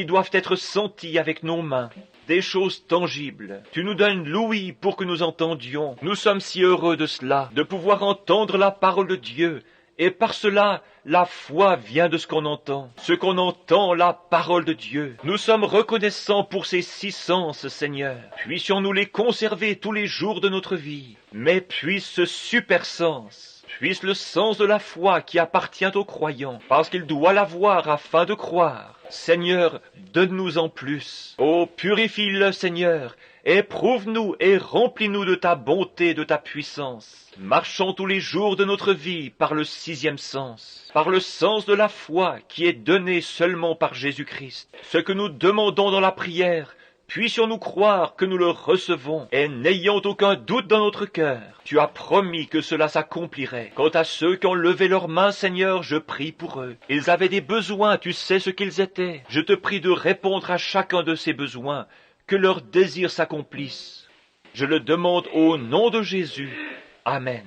doivent être senties avec nos mains, des choses tangibles. Tu nous donnes l'ouïe pour que nous entendions. Nous sommes si heureux de cela, de pouvoir entendre la parole de Dieu, et par cela, la foi vient de ce qu'on entend. Ce qu'on entend, la parole de Dieu. Nous sommes reconnaissants pour ces 6 sens, Seigneur. Puissions-nous les conserver tous les jours de notre vie. Mais puisse ce super sens, puisse le sens de la foi qui appartient aux croyants, parce qu'il doit l'avoir afin de croire. Seigneur, donne-nous en plus. Oh, purifie-le, Seigneur. Éprouve-nous et remplis-nous de ta bonté, de ta puissance. Marchons tous les jours de notre vie par le 6e sens, par le sens de la foi qui est donné seulement par Jésus-Christ. Ce que nous demandons dans la prière, puissions-nous croire que nous le recevons et n'ayant aucun doute dans notre cœur. Tu as promis que cela s'accomplirait. Quant à ceux qui ont levé leurs mains, Seigneur, je prie pour eux. Ils avaient des besoins, tu sais ce qu'ils étaient. Je te prie de répondre à chacun de ces besoins, que leurs désirs s'accomplissent. Je le demande au nom de Jésus. Amen.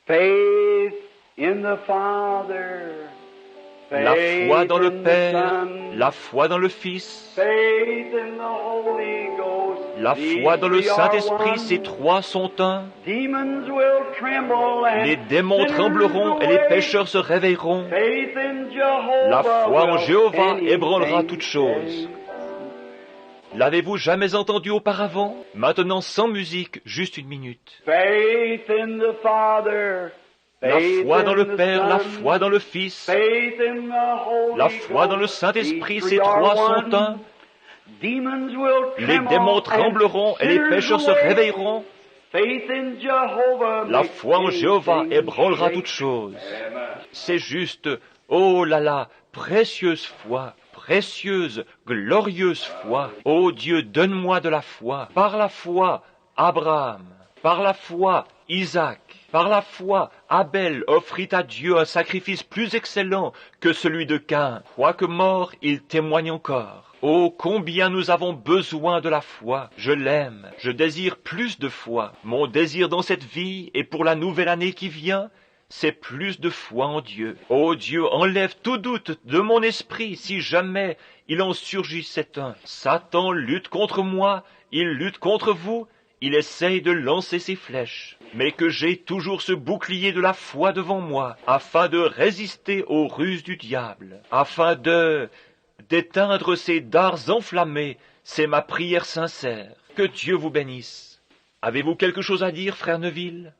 Faith in the Father. La foi dans le Père, la foi dans le Fils, la foi dans le Saint-Esprit, ces 3 sont un. Les démons trembleront et les pécheurs se réveilleront. La foi en Jéhovah ébranlera toutes choses. L'avez-vous jamais entendu auparavant? Maintenant sans musique, juste 1 minute. La foi dans le Père, la foi dans le Fils, la foi dans le Saint-Esprit, ces 3 sont un. Les démons trembleront et les pécheurs se réveilleront. La foi en Jéhovah ébranlera toutes choses. C'est juste, oh là là, précieuse foi, précieuse, glorieuse foi. Oh Dieu, donne-moi de la foi. Par la foi, Abraham. Par la foi, Isaac. Par la foi, Abel offrit à Dieu un sacrifice plus excellent que celui de Caïn. Quoique mort, il témoigne encore. Oh, combien nous avons besoin de la foi. Je l'aime. Je désire plus de foi. Mon désir dans cette vie et pour la nouvelle année qui vient, c'est plus de foi en Dieu. Oh Dieu, enlève tout doute de mon esprit si jamais il en surgissait un. Satan lutte contre moi, il lutte contre vous. Il essaye de lancer ses flèches, mais que j'ai toujours ce bouclier de la foi devant moi, afin de résister aux ruses du diable, afin d'éteindre ces dards enflammés. C'est ma prière sincère. Que Dieu vous bénisse. Avez-vous quelque chose à dire, frère Neville?